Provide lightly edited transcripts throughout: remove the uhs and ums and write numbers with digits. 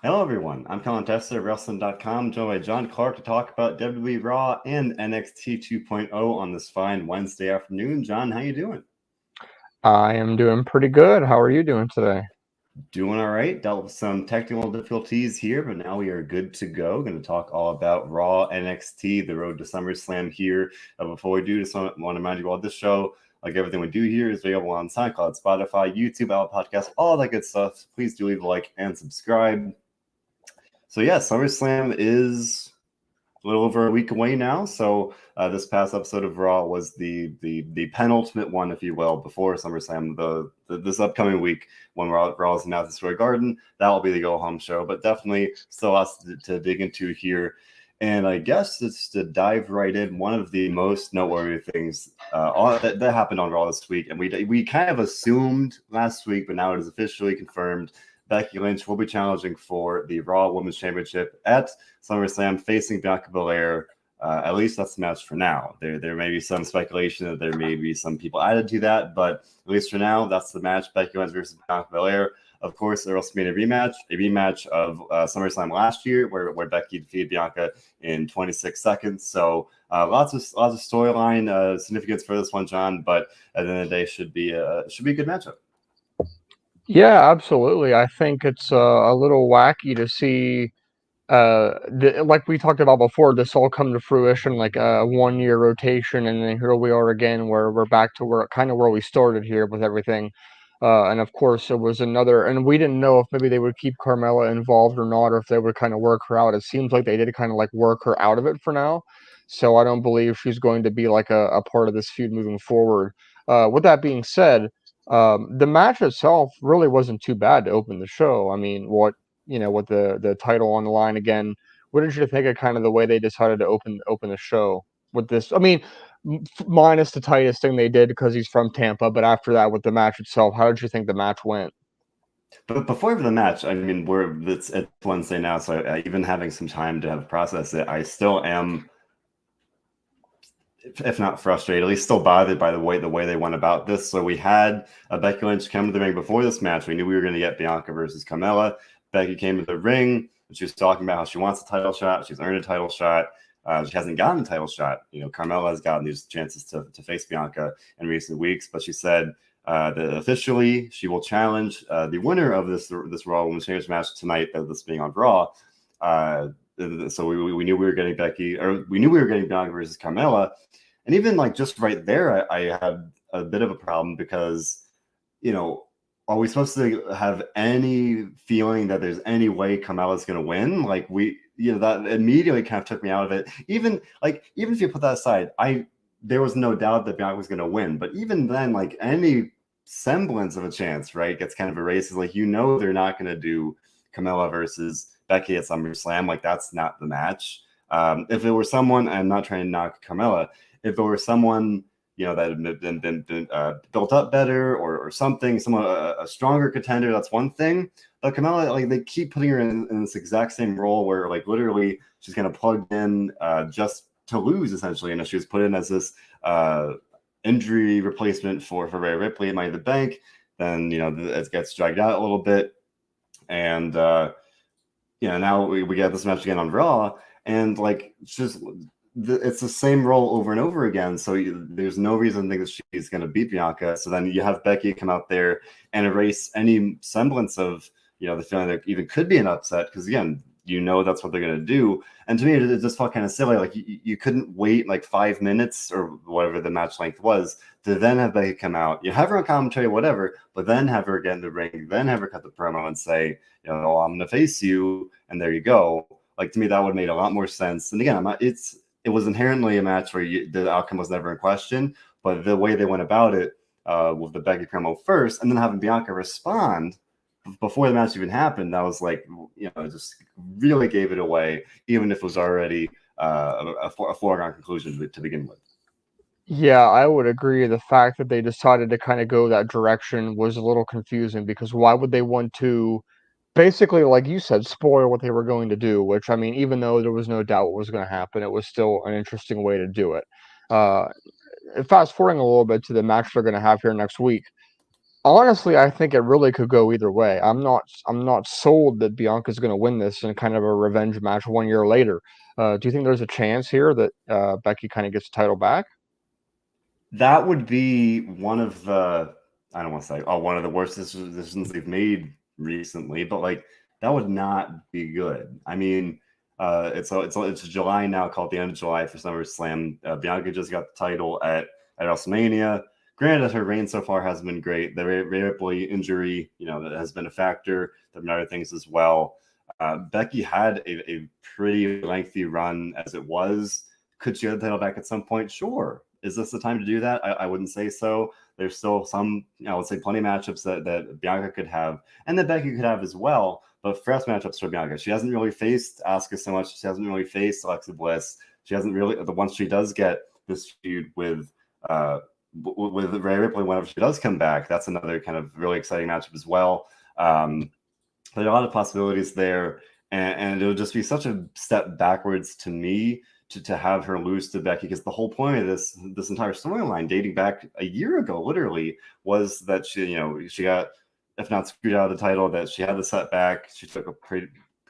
Hello, everyone. I'm Colin Tessier of WrestleZone.com, joined by John Clark to talk about WWE RAW and NXT 2.0 on this fine Wednesday afternoon. John, how you doing? I am doing pretty good. How are you doing today? Doing all right. Dealt with some technical difficulties here, but now we are good to go. Going to talk all about Raw, NXT, the road to SummerSlam here. Before we do, just want to remind you all this show, like everything we do here, is available on SoundCloud, Spotify, YouTube, Apple Podcasts, all that good stuff. Please do leave a like and subscribe. So yeah, SummerSlam is a little over a week away now. So this past episode of Raw was the penultimate one, if you will, before SummerSlam. This upcoming week when Raw is in Madison Square Garden, that will be the go home show. But definitely still lots to dig into here. And I guess just to dive right in, one of the most noteworthy things that happened on Raw this week, and we kind of assumed last week, but now it is officially confirmed. Becky Lynch will be challenging for the Raw Women's Championship at SummerSlam, facing Bianca Belair. At least that's the match for now. There may be some speculation that there may be some people added to that, but at least for now, that's the match: Becky Lynch versus Bianca Belair. Of course, there will also be a rematch of SummerSlam last year, where Becky defeated Bianca in 26 seconds. So lots of storyline significance for this one, John. But at the end of the day, should be a good matchup. Yeah, absolutely. I think it's a little wacky to see, like we talked about before, this all come to fruition, like a 1 year rotation, and then here we are again, where we're back to where we started here with everything. And of course, it was another, and we didn't know if maybe they would keep Carmella involved or not, or if they would kind of work her out. It seems like they did kind of like work her out of it for now. So I don't believe she's going to be like a part of this feud moving forward. With that being said, the match itself really wasn't too bad to open the show. I mean, with the title on the line again, what did you think of kind of the way they decided to open the show with this? I mean, minus the tightest thing they did because he's from Tampa, but after that, with the match itself, how did you think the match went? But before the match, I mean, it's Wednesday now, so even having some time to have processed it, I still am, if not frustrated, at least still bothered by the way they went about this. So we had Becky Lynch come to the ring before this match. We knew we were going to get Bianca versus Carmella. Becky came to the ring, and she was talking about how she wants a title shot. She's earned a title shot. She hasn't gotten a title shot. You know, Carmella has gotten these chances to face Bianca in recent weeks, but she said that officially she will challenge the winner of this Raw Women's Championship match tonight. This being on Raw. So we knew we were getting Becky, or we knew we were getting Bianca versus Carmella. And even like just right there, I had a bit of a problem because, you know, are we supposed to have any feeling that there's any way Carmella's going to win? Like that immediately kind of took me out of it. Even if you put that aside, there was no doubt that Bianca was going to win. But even then, like any semblance of a chance, right, gets kind of erased. Like, they're not going to do Carmella versus Becky at SummerSlam. Like, that's not the match. If it were someone, I'm not trying to knock Carmella, if it were someone, that had been built up better or something, a stronger contender, that's one thing. But Carmella, like, they keep putting her in this exact same role where, like, literally she's going to plug in just to lose, essentially. And she was put in as this injury replacement for Rhea Ripley at Money in the Bank. Then, it gets dragged out a little bit. And, now we get this match again on Raw. And, like, it's the same role over and over again. So there's no reason to think that she's going to beat Bianca. So then you have Becky come out there and erase any semblance of, the feeling that even could be an upset. Because again, that's what they're going to do. And to me, it just felt kind of silly. Like you couldn't wait like 5 minutes or whatever the match length was to then have Becky come out. You have her on commentary, whatever, but then have her get in the ring, then have her cut the promo and say, I'm going to face you. And there you go. Like, to me, that would have made a lot more sense. And again, it was inherently a match where the outcome was never in question, but the way they went about it with the Becky promo first and then having Bianca respond before the match even happened, that was like, it just really gave it away, even if it was already a foregone conclusion to begin with. Yeah, I would agree. The fact that they decided to kind of go that direction was a little confusing because why would they want to basically, like you said, spoil what they were going to do? Which, I mean, even though there was no doubt what was going to happen, it was still an interesting way to do it. Uh, Fast forwarding a little bit to the match they're going to have here next week, Honestly, I think it really could go either way. I'm not sold that Bianca's going to win this in kind of a revenge match 1 year later. Do you think there's a chance here that Becky kind of gets the title back? That would be one of the, I don't want to say, one of the worst decisions they've made recently, but like that would not be good. I mean, it's July now, called the end of July for SummerSlam. Bianca just got the title at WrestleMania. Granted, her reign so far hasn't been great. The Rhea Ripley injury, that has been a factor. There have been other things as well. Becky had a pretty lengthy run as it was. Could she get the title back at some point? Sure. Is this the time to do that? I wouldn't say so. There's still some, I would say, plenty of matchups that Bianca could have and that Becky could have as well. But fresh matchups for Bianca. She hasn't really faced Asuka so much. She hasn't really faced Alexa Bliss. She hasn't really, the once she does get this feud with Rhea Ripley, whenever she does come back, that's another kind of really exciting matchup as well. There are a lot of possibilities there, and it'll just be such a step backwards to me to have her lose to Becky, because the whole point of this entire storyline, dating back a year ago, literally, was that she got, if not screwed out of the title, that she had the setback. She took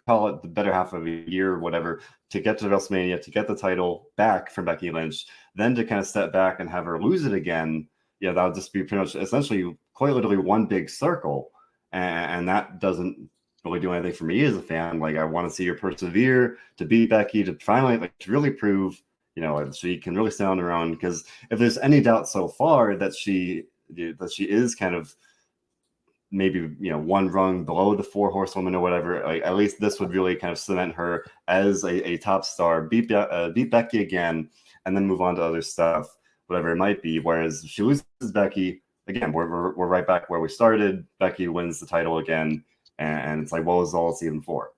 call it the better half of a year or whatever to get to WrestleMania, to get the title back from Becky Lynch, then to kind of step back and have her lose it again. Yeah, that would just be pretty much essentially quite literally one big circle, and that doesn't really do anything for me as a fan. Like, I want to see her persevere to beat Becky, to finally to really prove she can really stand on her own. Because if there's any doubt so far that she is kind of maybe one rung below the four horsewomen or whatever, like, at least this would really kind of cement her as a top star, beat Becky again, and then move on to other stuff, whatever it might be. Whereas if she loses Becky again, we're right back where we started. Becky wins the title again, and it's like, what was all it's even for?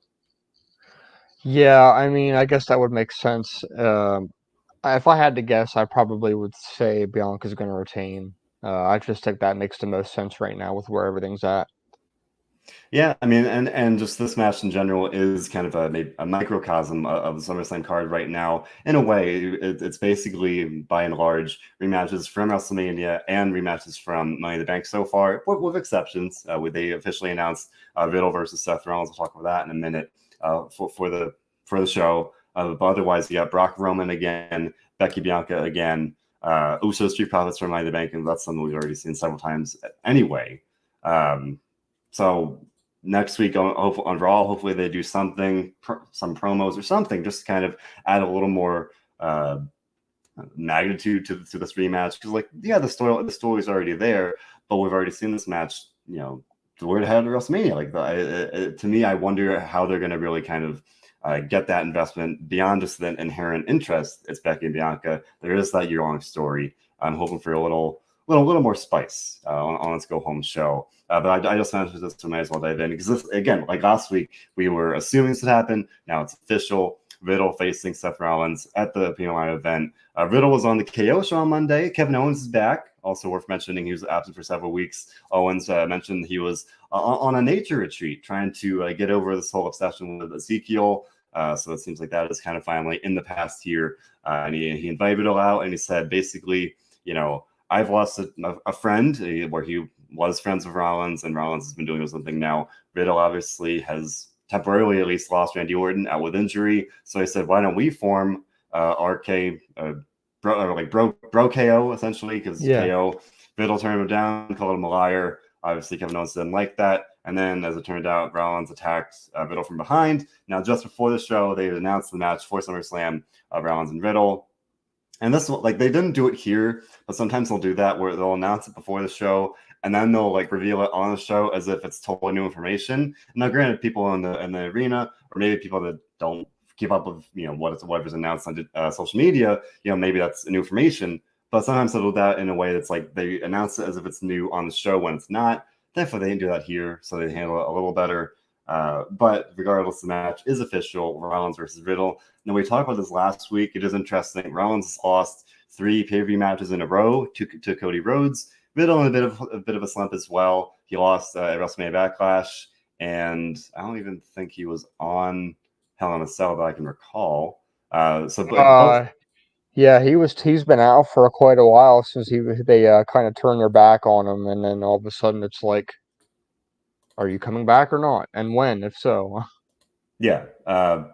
Yeah, I mean, I guess that would make sense. If I had to guess, I probably would say Bianca's going to retain. I just think that makes the most sense right now with where everything's at. Yeah, I mean, and just this match in general is kind of a microcosm of the SummerSlam card right now. In a way, it's basically, by and large, rematches from WrestleMania and rematches from Money in the Bank so far, with exceptions. They officially announced Riddle versus Seth Rollins. We'll talk about that in a minute for the show. But otherwise, you got Brock Roman again, Becky Bianca again, Usos Street Profits from Money in the Bank, and that's something we've already seen several times anyway. So next week on Raw, hopefully they do something, some promos or something, just to kind of add a little more magnitude to this rematch. Because, like, yeah, the story's already there, but we've already seen this match. We're ahead of WrestleMania. Like, to me, I wonder how they're going to really kind of get that investment beyond just the inherent interest. It's Becky and Bianca. There is that year-long story. I'm hoping for a little more spice on Let's Go Home show. But I just mentioned this, so I might as well dive in, because this, again, like last week, we were assuming this would happen. Now it's official. Riddle facing Seth Rollins at the PMI event. Riddle was on the KO show on Monday. Kevin Owens is back. Also worth mentioning, he was absent for several weeks. Owens mentioned he was on a nature retreat, trying to get over this whole obsession with Ezekiel. So it seems like that is kind of finally in the past here. And he invited Riddle out, and he said, basically, I've lost a friend where he was friends with Rollins, and Rollins has been doing something now. Riddle obviously has temporarily at least lost Randy Orton out with injury. So he said, why don't we form RK, bro KO, essentially, because KO, Riddle turned him down, called him a liar. Obviously, Kevin Owens didn't like that. And then, as it turned out, Rollins attacked Riddle from behind. Now, just before the show, they announced the match for SummerSlam of Rollins and Riddle. And this, like, they didn't do it here, but sometimes they'll do that where they'll announce it before the show, and then they'll reveal it on the show as if it's totally new information. Now, granted, people in the arena, or maybe people that don't keep up with whatever's announced on social media, maybe that's new information. But sometimes they'll do that in a way that's like they announce it as if it's new on the show when it's not. Thankfully, they didn't do that here, so they handle it a little better. But regardless, the match is official. Rollins versus Riddle. Now, we talked about this last week. It is interesting. Rollins has lost 3 pay-per-view matches in a row to Cody Rhodes. Riddle in a bit of a slump as well. He lost at WrestleMania Backlash, and I don't even think he was on Hell in a Cell that I can recall. Yeah, he's been out for quite a while since they kind of turned their back on him, and then all of a sudden it's like, are you coming back or not? And when, if so? Yeah.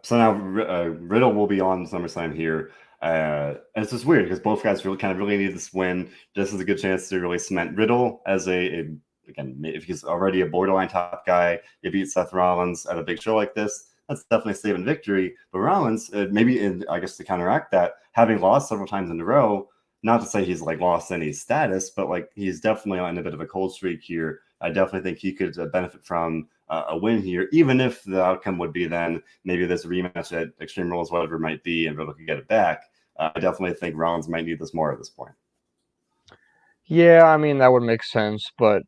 So now Riddle will be on SummerSlam here. And it's just weird because both guys really need this win. This is a good chance to really cement Riddle as again, if he's already a borderline top guy, you beat Seth Rollins at a big show like this. That's definitely a saving victory. But Rollins, I guess to counteract that, having lost several times in a row, not to say he's like lost any status, but like he's definitely on a bit of a cold streak here. I definitely think he could benefit from a win here, even if the outcome would be then maybe there's a rematch at Extreme Rules, whatever it might be, and Riddle could get it back. I definitely think Rollins might need this more at this point. Yeah, I mean that would make sense, but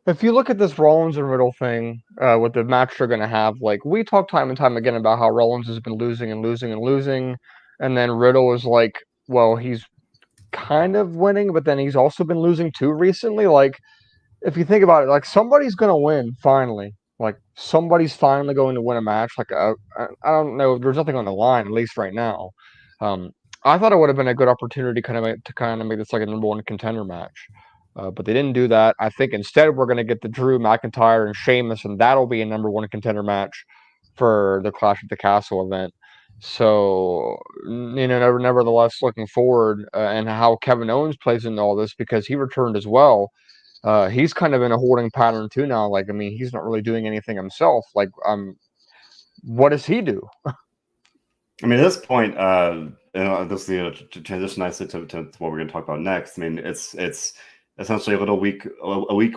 if you look at this Rollins and Riddle thing, with the match they're gonna have, like we talk time and time again about how Rollins has been losing and losing and losing, and then Riddle is like, well, he's kind of winning, but then he's also been losing too recently. Like, if you think about it, like somebody's gonna win finally. Like somebody's finally going to win a match. Like I don't know. There's nothing on the line, at least right now. Um, I thought it would have been a good opportunity to kind of make this like a number one contender match, but they didn't do that. I think instead we're gonna get the Drew McIntyre and Sheamus, and that'll be a number one contender match for the Clash at the Castle event. So, nevertheless, looking forward, and how Kevin Owens plays into all this because he returned as well. He's kind of in a holding pattern too now. Like, I mean, he's not really doing anything himself. Like, what does he do? I mean, at this point, this to transition nicely to what we're going to talk about next. I mean, it's essentially a week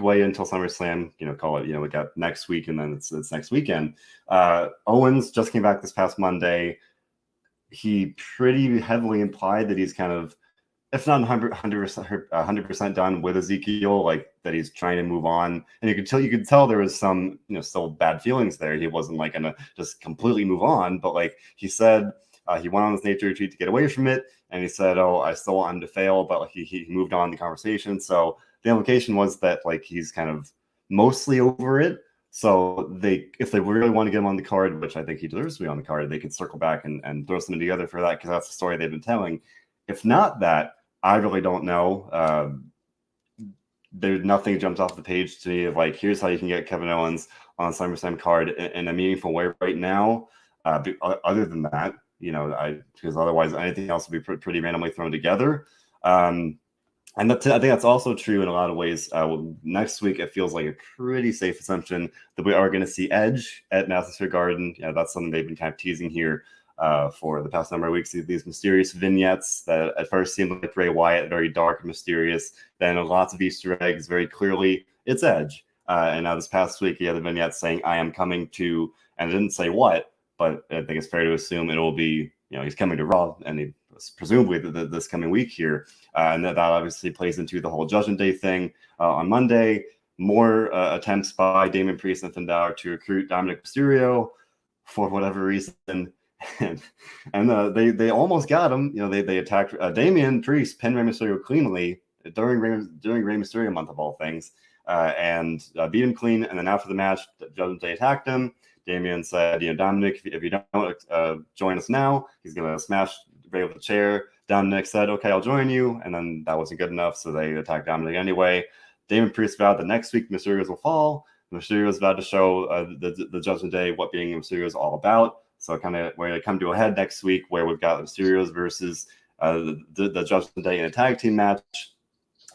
away until SummerSlam. Call it. We got next week, and then it's next weekend. Owens just came back this past Monday. He pretty heavily implied that he's kind of, if not 100% done with Ezekiel, like that he's trying to move on. And you could tell there was some, still bad feelings there. He wasn't like gonna just completely move on, but like he said, he went on this nature retreat to get away from it, and he said, "Oh, I still want him to fail," but like, he moved on in the conversation. So the implication was that like he's kind of mostly over it. So if they really want to get him on the card, which I think he deserves to be on the card, they could circle back and throw something together for that because that's the story they've been telling. If not that, I really don't know. There's nothing jumps off the page to me of like, here's how you can get Kevin Owens on a SummerSlam card in a meaningful way right now. Other than that, because otherwise anything else would be pretty randomly thrown together. And I think that's also true in a lot of ways. Next week, it feels like a pretty safe assumption that we are going to see Edge at Madison Square Garden. That's something they've been kind of teasing here for the past number of weeks. These mysterious vignettes that at first seemed like Bray Wyatt, very dark and mysterious. Then lots of Easter eggs, very clearly, it's Edge. And now this past week, he had the vignette saying, "I am coming to," and it didn't say what, but I think it's fair to assume it will be, he's coming to Raw, and presumably this coming week here. And that obviously plays into the whole Judgment Day thing. On Monday, more attempts by Damian Priest and Finn Balor to recruit Dominic Mysterio for whatever reason. And they almost got him. They attacked Damian Priest, pinned Rey Mysterio cleanly during Rey Mysterio month of all things, and beat him clean. And then after the match, Judgment Day attacked him. Damian said, Dominic, if you don't join us now, he's going to smash Rey with a chair. Dominic said, "Okay, I'll join you." And then that wasn't good enough, so they attacked Dominic anyway. Damian Priest vowed that next week Mysterios will fall. Mysterios vowed to show the Judgment Day what being Mysterio is all about. So kind of where they come to a head next week, where we've got Mysterios versus the Judgment Day in a tag team match.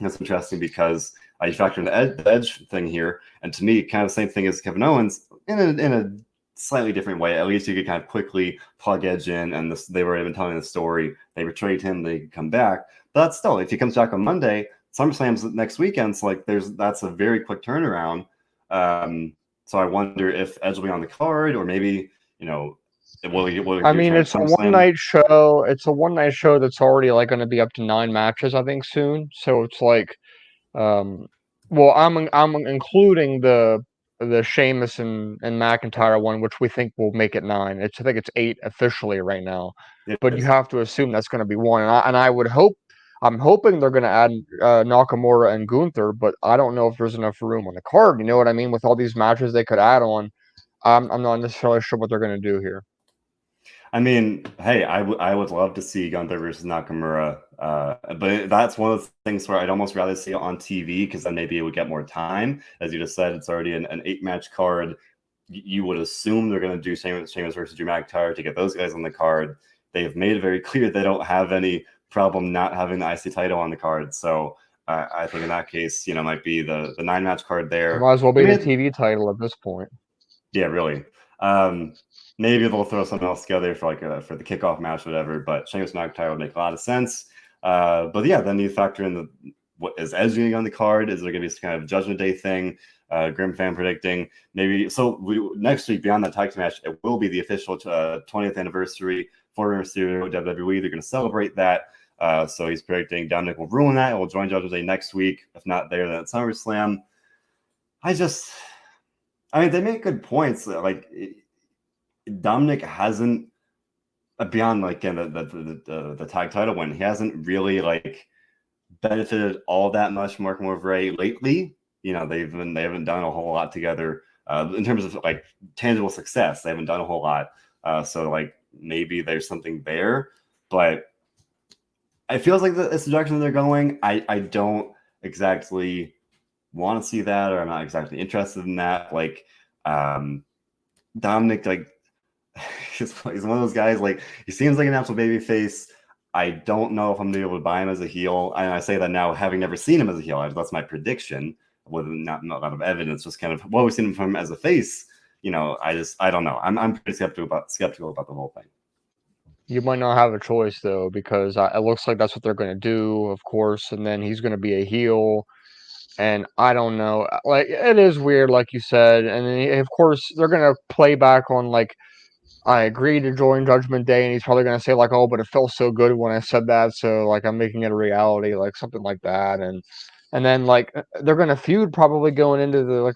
That's interesting because you factor in the Edge thing here, and to me, kind of the same thing as Kevin Owens in a slightly different way. At least you could kind of quickly plug Edge in, and they were even telling the story. They betrayed him, they could come back. But that's still, if he comes back on Monday, SummerSlam's next weekend, so like that's a very quick turnaround. So I wonder if Edge will be on the card, or maybe will he I mean, it's a SummerSlam? one night show. It's a one night show that's already like going to be up to 9 matches, I think, soon. So it's like, well, I'm including the Sheamus and McIntyre one, which we think will make it 9. I think it's 8 officially right now, but you have to assume that's going to be one. And I'm hoping they're going to add Nakamura and Gunther, but I don't know if there's enough room on the card. You know what I mean? With all these matches they could add on, I'm not necessarily sure what they're going to do here. I mean, hey, I would love to see Gunther versus Nakamura, but that's one of the things where I'd almost rather see it on TV because then maybe it would get more time. As you just said, it's already an 8-match card. You would assume they're going to do Sheamus versus Drew McIntyre to get those guys on the card. They have made it very clear they don't have any problem not having the IC title on the card. So I think in that case, might be the 9-match card It there. might as well be the TV title at this point. Yeah, really. Maybe they'll throw something else together for for the kickoff match, or whatever. But Sheamus McIntyre would make a lot of sense. But yeah, then you factor in what is Edge going on the card? Is there going to be some kind of Judgment Day thing? Grim fan predicting maybe. So next week, beyond that tag team match, it will be the official 20th anniversary for Rey Mysterio WWE. They're going to celebrate that. So he's predicting Dominic will ruin that. Will join Judgment Day next week. If not there, then at SummerSlam. I mean, they make good points. Like Dominic hasn't, beyond the tag title win, he hasn't really benefited all that much working with Ray lately. They haven't done a whole lot together in terms of tangible success. They haven't done a whole lot. So maybe there's something there, but it feels like it's the direction they're going. I don't exactly want to see that, or I'm not exactly interested in that. Dominic, he's one of those guys. He seems like an absolute baby face. I don't know if I'm gonna be able to buy him as a heel. And I say that now, having never seen him as a heel. That's my prediction, with not a lot of evidence. Just kind of what we've seen from him as a face. I don't know. I'm pretty skeptical about the whole thing. You might not have a choice though, because it looks like that's what they're going to do, of course. And then he's going to be a heel. And I don't know, it is weird, like you said. And then, of course, they're gonna play back on I agreed to join Judgment Day, and he's probably gonna say oh, but it felt so good when I said that, so I'm making it a reality, something like that. And then they're gonna feud probably going into the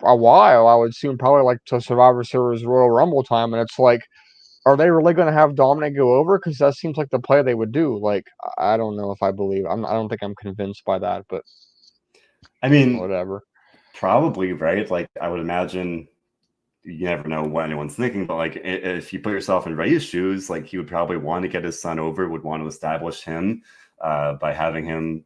a while. I would assume probably to Survivor Series Royal Rumble time, and it's are they really gonna have Dominic go over? Because that seems like the play they would do. I don't know if I believe. I don't think I'm convinced by that, but. I mean, whatever. Probably, right? I would imagine, you never know what anyone's thinking, but if you put yourself in Ray's shoes, he would probably want to get his son over, would want to establish him by having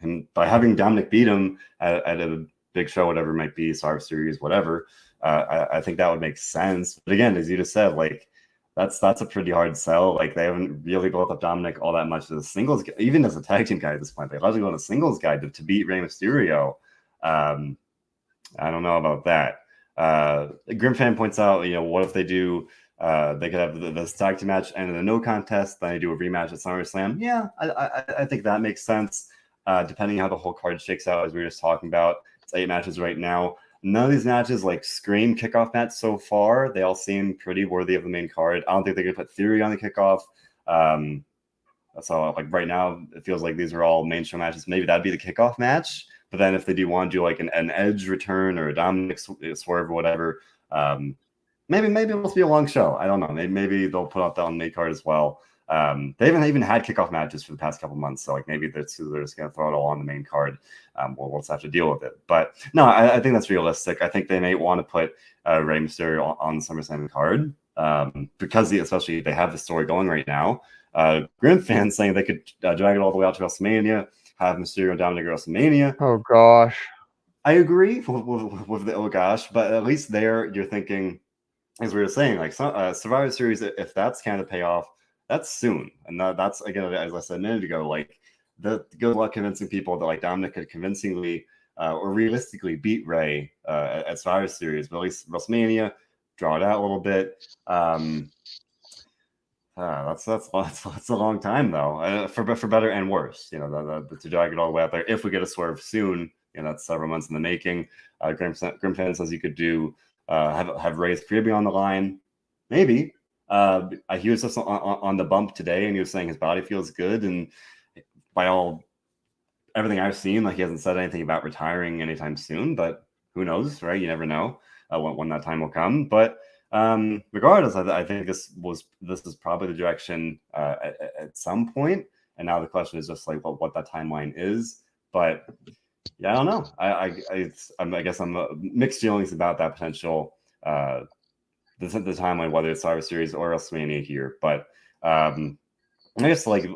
Dominic beat him at a big show, whatever it might be, Survivor Series, whatever. I think that would make sense. But again, as you just said, that's a pretty hard sell. They haven't really built up Dominic all that much as a singles, even as a tag team guy at this point. They largely want a singles guy to beat Rey Mysterio. I don't know about that. Grim fan points out, what if they do? They could have this tag team match and a no contest, then they do a rematch at SummerSlam. Yeah, I think that makes sense. Depending on how the whole card shakes out, as we were just talking about, it's 8 matches right now. None of these matches scream kickoff match so far. They all seem pretty worthy of the main card. I don't think they're gonna put Theory on the kickoff. So right now, it feels like these are all main show matches. Maybe that'd be the kickoff match. But then if they do want to do an Edge return or a Dominic swerve or whatever, maybe it must be a long show. I don't know. Maybe they'll put out that on the main card as well. They haven't even had kickoff matches for the past couple months, so maybe they're just going to throw it all on the main card. We'll just have to deal with it. But no, I think that's realistic. I think they may want to put Rey Mysterio on the SummerSlam card because especially they have the story going right now. Grim fans saying they could drag it all the way out to WrestleMania, have Mysterio and Dominic at WrestleMania. Oh gosh, I agree with the oh gosh, but at least there you're thinking, as we were saying, Survivor Series, if that's kind of payoff. That's soon, and that's again, as I said a minute ago, the good luck convincing people that Dominic could convincingly or realistically beat Rey at Survivor Series, but at least WrestleMania, draw it out a little bit. That's a long time though, for better and worse. To drag it all the way out there. If we get a swerve soon, that's several months in the making. Grim Fan says you could do have Rey's career be on the line, maybe. He was just on the bump today, and he was saying his body feels good. And by everything I've seen, he hasn't said anything about retiring anytime soon. But who knows, right? You never know when that time will come. But regardless, I think this is probably the direction at some point. And now the question is just what that timeline is. But yeah, I don't know. I guess I'm mixed feelings about that potential. the timeline, whether it's Survivor Series or WrestleMania here. But I guess like we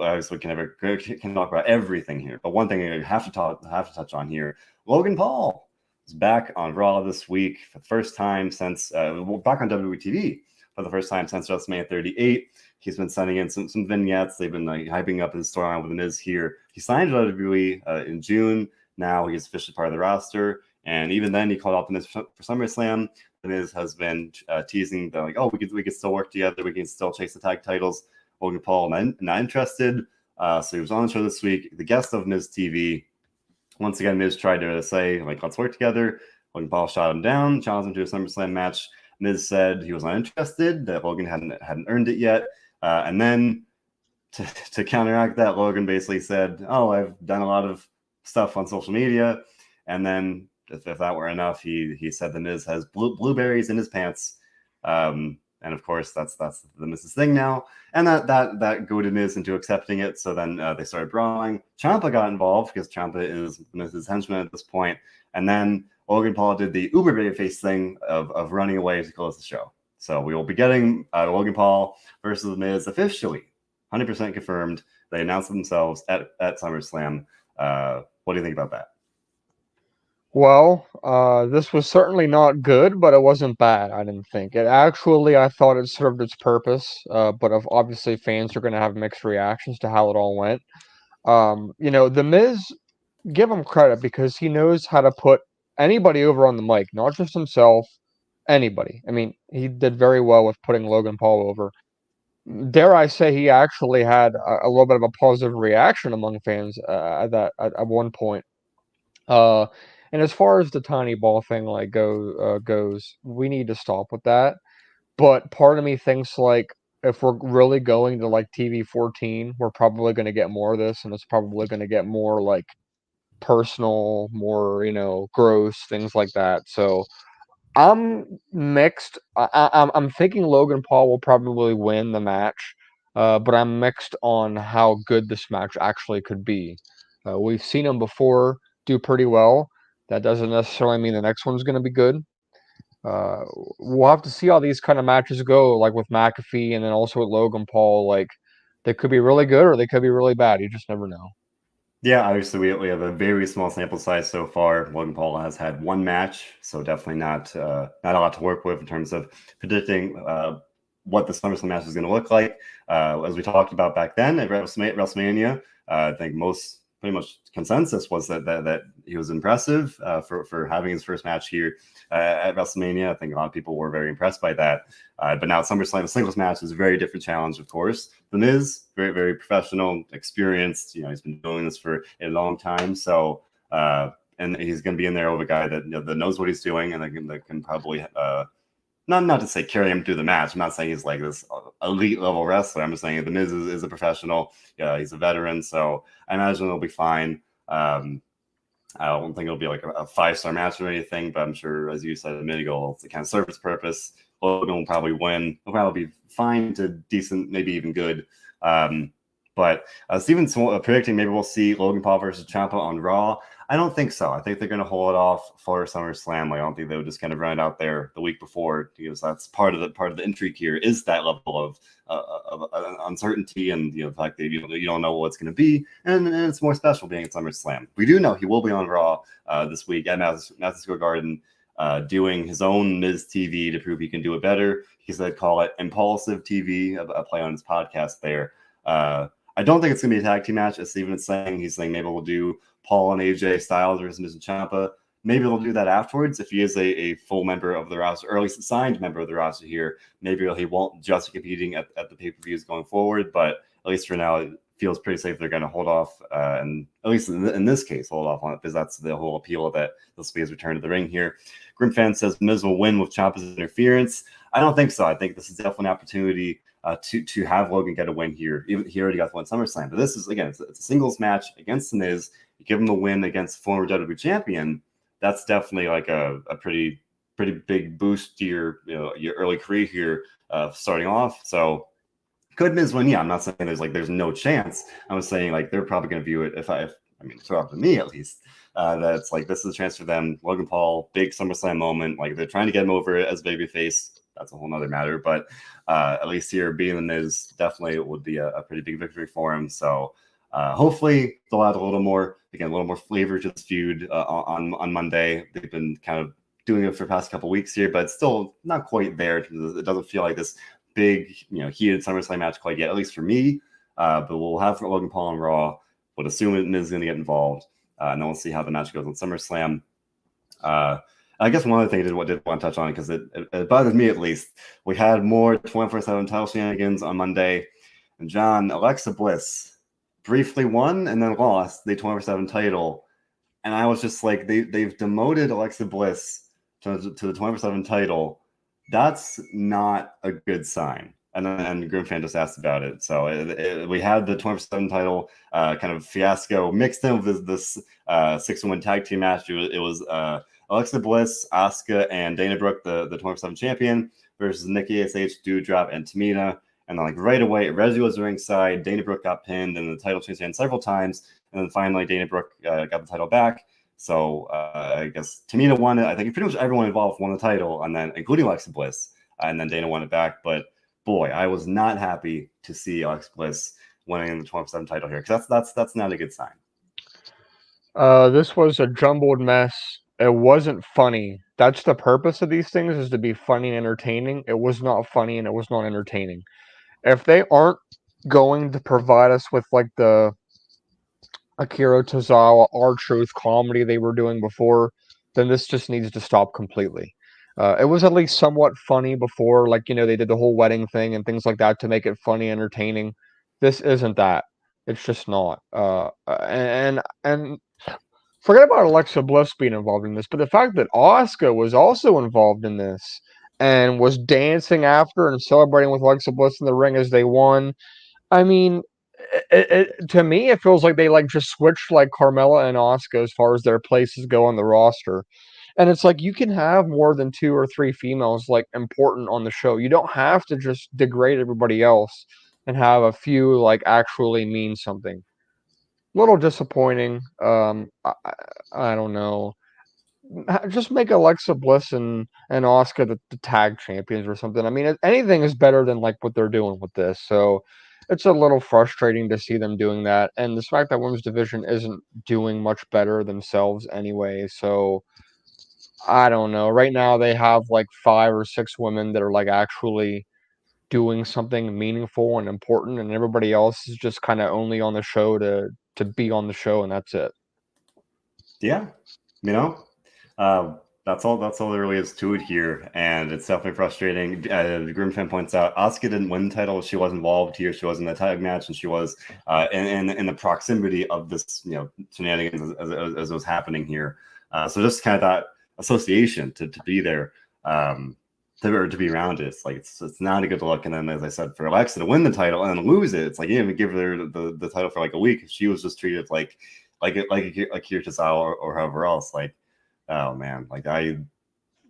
can talk about everything here. But one thing I have to touch on here: Logan Paul is back on Raw this week for the first time since back on WWE TV for the first time since WrestleMania 38. He's been sending in some vignettes. They've been like hyping up his storyline with The Miz here. He signed to WWE in June. Now he's officially part of the roster. And even then, he called out The Miz for SummerSlam. The Miz has been teasing that, like, oh, we could still work together. We can still chase the tag titles. Logan Paul not interested. So he was on the show this week, the guest of Miz TV. Once again, Miz tried to say, like, let's work together. Logan Paul shot him down, challenged him to a SummerSlam match. Miz said he was not interested, that Logan hadn't earned it yet. And then to counteract that, Logan basically said, oh, I've done a lot of stuff on social media. And then if that were enough, he said The Miz has blueberries in his pants. And of course, that's the Miz's thing now. And that goaded Miz into accepting it. So then they started brawling. Ciampa got involved because Ciampa is Miz's henchman at this point. And then Logan Paul did the uber babyface thing of running away to close the show. So we will be getting Logan Paul versus The Miz officially, 100% confirmed. They announced themselves at SummerSlam. What do you think about that? Well, this was certainly not good, but it wasn't bad, I didn't think. I thought it served its purpose, but obviously fans are going to have mixed reactions to how it all went. The Miz, give him credit because he knows how to put anybody over on the mic, not just himself, anybody. I mean, he did very well with putting Logan Paul over. Dare I say he actually had a little bit of a positive reaction among fans at one point. And as far as the tiny ball thing goes, we need to stop with that. But part of me thinks like if we're really going to like TV 14, we're probably going to get more of this, and it's probably going to get more like personal, more gross things like that. So I'm mixed. I'm thinking Logan Paul will probably win the match, but I'm mixed on how good this match actually could be. We've seen him before do pretty well. That doesn't necessarily mean the next one's going to be good. Uh, we'll have to see how these kind of matches go, like with McAfee and then also with Logan Paul. Like they could be really good or they could be really bad. You just never know. Yeah, obviously we have a very small sample size so far. Logan Paul has had one match, so definitely not a lot to work with in terms of predicting what the SummerSlam match is going to look like. As we talked about back then at WrestleMania, I think pretty much consensus was that he was impressive for having his first match here at WrestleMania. I think a lot of people were very impressed by that. But now at SummerSlam, the singles match is a very different challenge, of course. The Miz, very, very professional, experienced. He's been doing this for a long time. So, and he's going to be in there with a guy that knows what he's doing and that can probably not to say carry him through the match. I'm not saying he's like this elite level wrestler. I'm just saying The Miz is a professional. Yeah, he's a veteran, so I imagine it'll be fine. I don't think it'll be like a 5-star match or anything, but I'm sure, as you said a minute ago, it kind of serves its purpose. Logan will probably win. He'll probably be fine to decent, maybe even good. But Steven's predicting maybe we'll see Logan Paul versus Ciampa on Raw. I don't think so. I think they're going to hold it off for SummerSlam. I don't think they would just kind of run it out there the week before, because that's part of the intrigue here is that level of uncertainty and the fact that you don't know what's going to be, and it's more special being at SummerSlam. We do know he will be on Raw this week at Madison Square Garden, doing his own Miz TV to prove he can do it better. He said call it impulsive TV, a play on his podcast there. I don't think it's going to be a tag team match, as Steven is saying. He's saying maybe we'll do Paul and AJ Styles versus Miz and Ciampa. Maybe they'll do that afterwards if he is a full member of the roster, or at least a signed member of the roster here. Maybe he won't just be competing at the pay-per-views going forward, but at least for now, it feels pretty safe they're going to hold off, and at least in this case, hold off on it, because that's the whole appeal of that. This will be his return to the ring here. Grimfan says Miz will win with Ciampa's interference. I don't think so. I think this is definitely an opportunity to have Logan get a win here. He already got the one SummerSlam, but this is, again, it's a singles match against The Miz. You give him a win against former WWE champion. That's definitely like a pretty big boost to your early career here, starting off. So could Miz win? Yeah, I'm not saying there's no chance. I'm saying like they're probably going to view it if I mean, so up to me at least, that's like this is a chance for them. Logan Paul, big SummerSlam moment. Like they're trying to get him over as babyface. that's a whole nother matter. But at least here, beating the Miz definitely would be a pretty big victory for him. So hopefully they'll add a little more flavor to this feud on Monday. They've been kind of doing it for the past couple weeks here, but still not quite there. It doesn't feel like this big, heated SummerSlam match quite yet, at least for me. But we'll have Logan Paul on Raw. We'll assume it is going to get involved, and then we'll see how the match goes on SummerSlam. I guess one other thing I did want to touch on, because it bothers me at least. We had more 24/7 title shenanigans on Monday, and John, Alexa Bliss briefly won and then lost the 24/7 title, and I was just like, they've demoted Alexa Bliss to the 24/7 title. That's not a good sign. And Grimfan just asked about it. So we had the 24/7 title kind of fiasco mixed in with this 6-woman tag team match. It was Alexa Bliss, Asuka, and Dana Brooke, the 24/7 champion, versus Nikki ASH, Doudrop, and Tamina. And then right away, Reggie was ringside. Dana Brooke got pinned, and the title changed hands several times. And then finally, Dana Brooke got the title back. So I guess Tamina won it. I think pretty much everyone involved won the title, and then including Alexa Bliss, and then Dana won it back. But boy, I was not happy to see Alexa Bliss winning the 24/7 title here, because that's not a good sign. This was a jumbled mess. It wasn't funny. That's the purpose of these things, is to be funny and entertaining. It was not funny and it was not entertaining. If they aren't going to provide us with like the Akira Tozawa R-Truth comedy they were doing before, then this just needs to stop completely. It was at least somewhat funny before, like, they did the whole wedding thing and things like that to make it funny, entertaining. This isn't that. It's just not. And forget about Alexa Bliss being involved in this, but the fact that Asuka was also involved in this and was dancing after and celebrating with Alexa Bliss in the ring as they won. I mean, to me, it feels like they just switched like Carmella and Asuka as far as their places go on the roster. And it's like, you can have more than 2 or 3 females important on the show. You don't have to just degrade everybody else and have a few actually mean something. Little disappointing. I don't know. Just make Alexa Bliss and Asuka the tag champions or something. I mean, anything is better than what they're doing with this. So it's a little frustrating to see them doing that. And the fact that women's division isn't doing much better themselves anyway. So I don't know. Right now they have 5 or 6 women that are actually doing something meaningful and important, and everybody else is just kind of only on the show to be on the show, and that's it. Yeah, that's all there really is to it here, and it's definitely frustrating. Grimfan points out Asuka didn't win the title; she was involved here. She was in the tag match, and she was in the proximity of this shenanigans as it was happening here. So just kind of that association to be there. To be around it, it's not a good look. And then, as I said, for Alexa to win the title and then lose it, it's like you didn't even give her the title for a week. She was just treated like Akira Tozawa or however else. Oh man,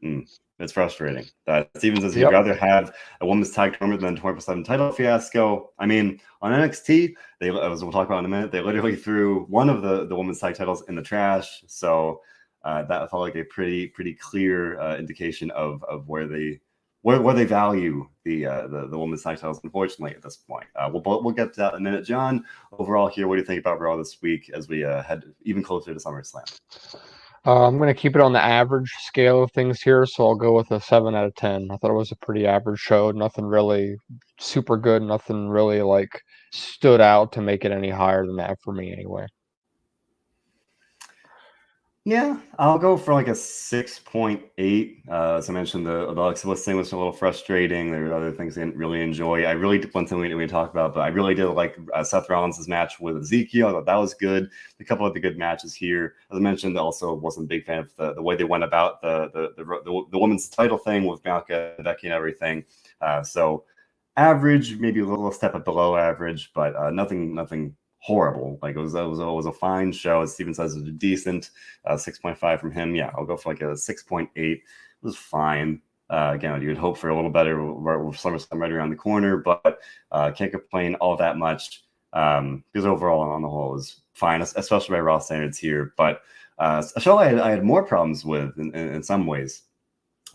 it's frustrating. That Steven says he'd rather have a women's tag tournament than a 24/7 title fiasco. I mean, on NXT, as we'll talk about in a minute, they literally threw one of the women's tag titles in the trash. So that felt like a pretty clear indication of where they value the women's tag titles. Unfortunately, at this point, we'll get to that in a minute. John, overall here, what do you think about Raw this week as we head even closer to SummerSlam? I'm going to keep it on the average scale of things here, so I'll go with a 7 out of 10. I thought it was a pretty average show. Nothing really super good. Nothing really stood out to make it any higher than that for me anyway. Yeah, I'll go for a 6.8. As I mentioned, the Alexa Bliss thing was a little frustrating. There were other things I didn't really enjoy. I really did one thing we didn't talk about, but I really did like Seth Rollins' match with Ezekiel. I thought that was good. A couple of the good matches here. As I mentioned, also wasn't a big fan of the way they went about the women's title thing with Bianca, Becky, and everything. So average, maybe a little step up below average, but nothing horrible. It was a fine show. As Steven says, it was decent. 6.5 from him. Yeah, I'll go for a 6.8. It was fine. Again, you would hope for a little better with SummerSlam right around the corner, but can't complain all that much because overall, on the whole, it was fine, especially by Raw standards here. But a show I had more problems with in some ways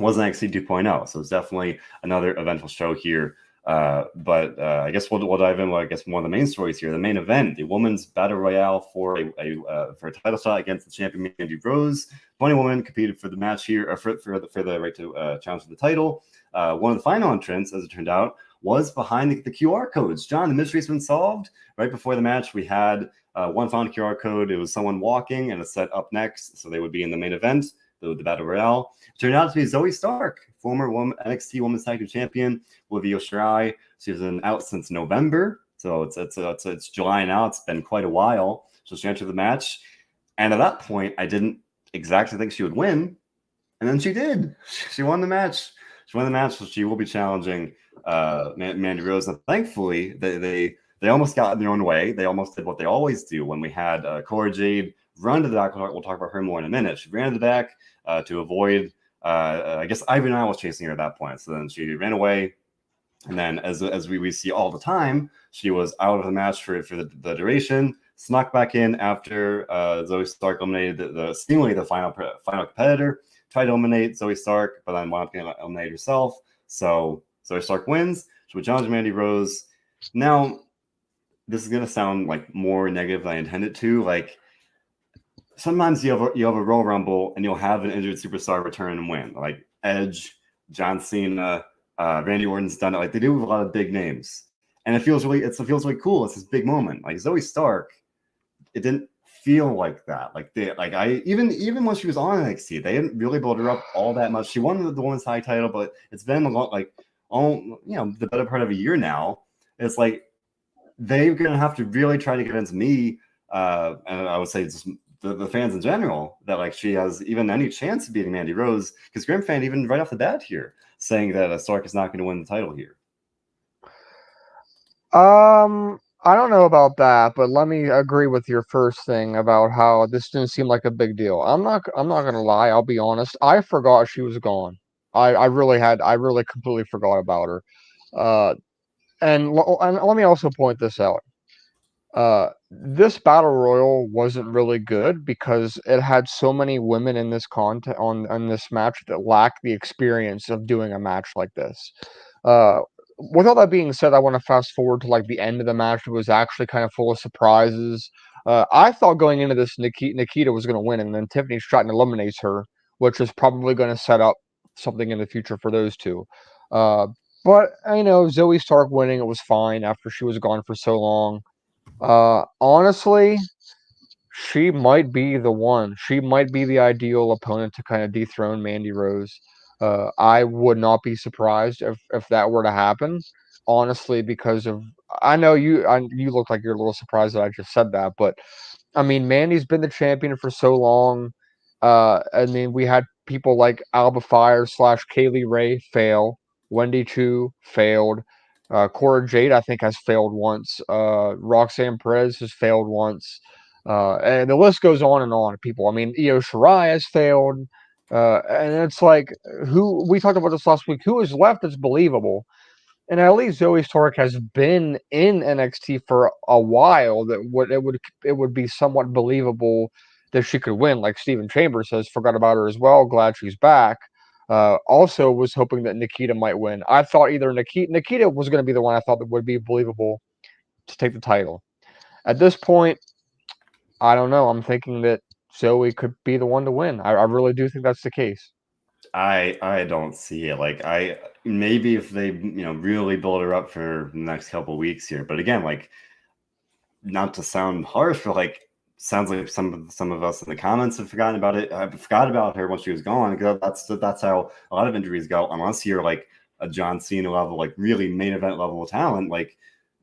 was NXT 2.0. So it's definitely another eventful show here. But I guess we'll dive in. I guess one of the main stories here, the main event, the women's battle royale for a title shot against the champion Mandy Rose. 20 women competed for the match here, for the right to challenge for the title. One of the final entrants, as it turned out, was behind the QR codes. John, the mystery's been solved. Right before the match, we had one found QR code. It was someone walking, and it's set up next, so they would be in the main event, the battle royale. It turned out to be Zoe Stark, former NXT Women's Tag Team Champion with Io Shirai. She's been out since November, so it's July now. It's been quite a while. So she entered the match, and at that point, I didn't exactly think she would win, and then she did. She won the match. She won the match, so she will be challenging Mandy Rose. And thankfully, they almost got in their own way. They almost did what they always do when we had Cora Jade run to the back. We'll talk about her more in a minute. She ran to the back to avoid. I guess Ivy Nile was chasing her at that point, so then she ran away. And then, as we see all the time, she was out of the match for the duration. Snuck back in after Zoe Stark eliminated the seemingly the final competitor. Tried to eliminate Zoe Stark, but then wound up getting eliminated herself. So Zoe Stark wins. She would challenge Mandy Rose. Now, this is gonna sound like more negative than I intended to. Like, sometimes you have a Royal Rumble and you'll have an injured superstar return and win. Like Edge, John Cena, Randy Orton's done it. Like, they do with a lot of big names, and it feels really cool. It's this big moment. Like Zoe Stark, it didn't feel like that. Even when she was on NXT, they didn't really build her up all that much. She won the women's tag title, but it's been a lot, the better part of a year now. It's like they're gonna have to really try to convince me, and I would say just the fans in general, that like she has even any chance of beating Mandy Rose, because Grim Fan even right off the bat here saying that Stark is not going to win the title here. I don't know about that, but let me agree with your first thing about how this didn't seem like a big deal. I'm not gonna lie, I'll be honest. I forgot she was gone. I really completely forgot about her. And let me also point this out. This battle royal wasn't really good because it had so many women in this on this match that lacked the experience of doing a match like this. With all that being said, I want to fast forward to like the end of the match. It was actually kind of full of surprises. I thought going into this, Nikita was going to win, and then Tiffany Stratton eliminates her, which is probably going to set up something in the future for those two. But Zoe Stark winning, it was fine after she was gone for so long. Honestly, she might be the one. She might be the ideal opponent to kind of dethrone Mandy Rose. I would not be surprised if that were to happen. Honestly, because of I know you look like you're a little surprised that I just said that, but I mean, Mandy's been the champion for so long. And then we had people like Alba Fire / Kaylee Ray fail. Wendy Chu failed. Cora Jade, I think, has failed once. Roxanne Perez has failed once. And the list goes on and on. People, I mean, Io Shirai has failed. And it's like, who we talked about this last week. Who is left that's believable? And at least Zoe Stark has been in NXT for a while. It would be somewhat believable that she could win. Like Steven Chambers says, forgot about her as well. Glad she's back. Also was hoping that Nikita might win. I thought either Nikita was going to be the one I thought that would be believable to take the title. At this point, I don't know. I'm thinking that Zoe could be the one to win. I really do think that's the case. I don't see it. Like, maybe if they really build her up for the next couple of weeks here, but again, like, not to sound harsh, but like, sounds like some of us in the comments have forgotten about it. I forgot about her when she was gone. That's how a lot of injuries go. Unless you're like a John Cena level, like really main event level talent. Like,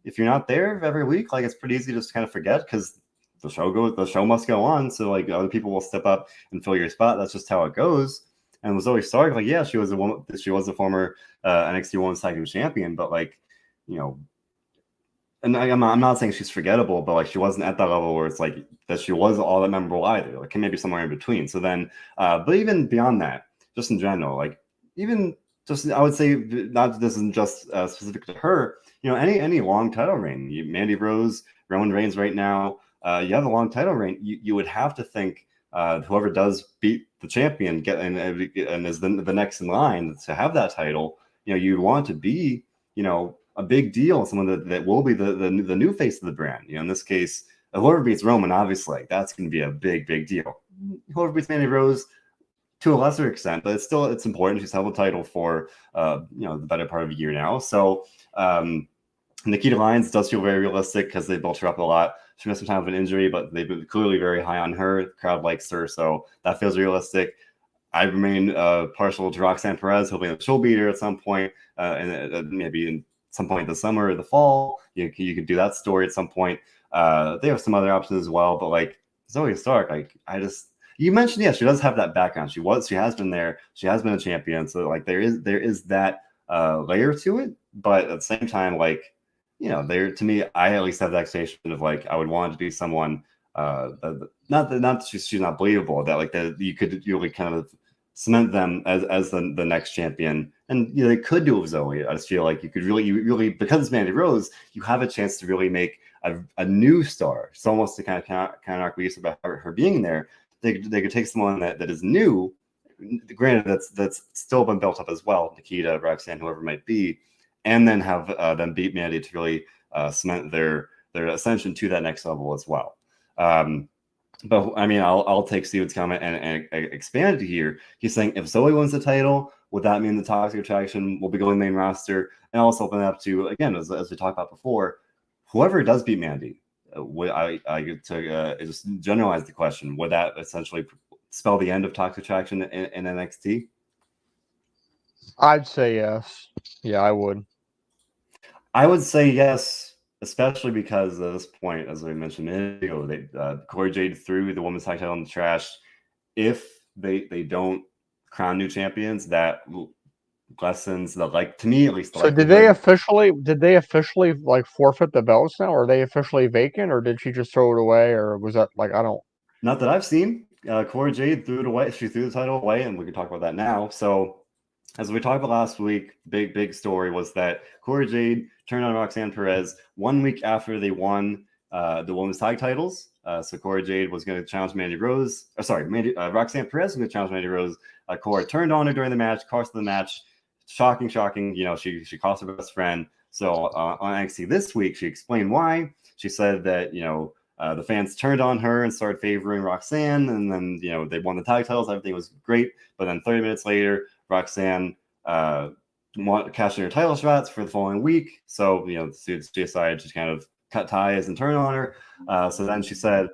if you're not there every week, like, it's pretty easy to just kind of forget, because the show must go on. So like, other people will step up and fill your spot. That's just how it goes. And with Zoe Stark, like, yeah, she was a former NXT Women's Tag Team Champion, but like, and I'm not saying she's forgettable, but like, she wasn't at that level where it's like that she was all that memorable either. Like, maybe somewhere in between. So then, but even beyond that, just in general, like, even just, I would say, not this isn't just specific to her. Any long title reign, Mandy Rose, Roman Reigns right now, you have a long title reign. You would have to think whoever does beat the champion and is the next in line to have that title, you'd want to be, a big deal, someone that will be the new face of the brand. In this case, whoever beats Roman, obviously, that's going to be a big deal. Whoever beats Mandy Rose, to a lesser extent, but it's important. She's held the title for the better part of a year now. So Nikita Lyons does feel very realistic because they built her up a lot. She missed some time with an injury, but they've been clearly very high on her. The crowd likes her, so that feels realistic. I remain partial to Roxanne Perez, hoping that she'll beat her at some point, and maybe in some point this summer or the fall. You could do that story at some point. They have some other options as well, but like Zoe Stark, you mentioned, she does have that background. She has been there. She has been a champion. So like there is that layer to it, but at the same time, like, there, to me, I at least have the expectation of like I would want to be someone not that she's not believable, that like that you could really kind of cement them as the next champion, and they could do it with Zoe. I just feel like you really because it's Mandy Rose, you have a chance to really make a new star. It's almost to kind of counteract what you said about her being there. They could take someone that is new, granted that's still been built up as well, Nikita, Roxanne, whoever it might be, and then have them beat Mandy to really cement their ascension to that next level as well. But I mean, I'll take Steven's comment and expand it here. He's saying if Zoe wins the title, would that mean the Toxic Attraction will be going main roster, and also open it up to, again, as we talked about before, whoever does beat Mandy. Would I just generalize the question? Would that essentially spell the end of Toxic Attraction in NXT? I'd say yes. Yeah, I would. I would say yes, especially because at this point, as we mentioned a minute ago, Corey Jade threw the women's tag title in the trash. If they don't crown new champions, that lessens the, like, to me at least. So did they officially like forfeit the belts now? Are they officially vacant, or did she just throw it away, or was that like, I don't? Not that I've seen. Corey Jade threw it away. She threw the title away, and we can talk about that now. So as we talked about last week, big story was that Corey Jade turned on Roxanne Perez 1 week after they won the women's tag titles. So Corey Jade was going to challenge Mandy Rose. Roxanne Perez was going to challenge Mandy Rose. Corey turned on her during the match, cost of the match. Shocking. She cost her best friend. So on NXT this week, she explained why. She said that the fans turned on her and started favoring Roxanne, and then they won the tag titles. Everything was great, but then 30 minutes later, Roxanne cashing her title shots for the following week. So she decided to kind of cut ties and turn on her. So then she said,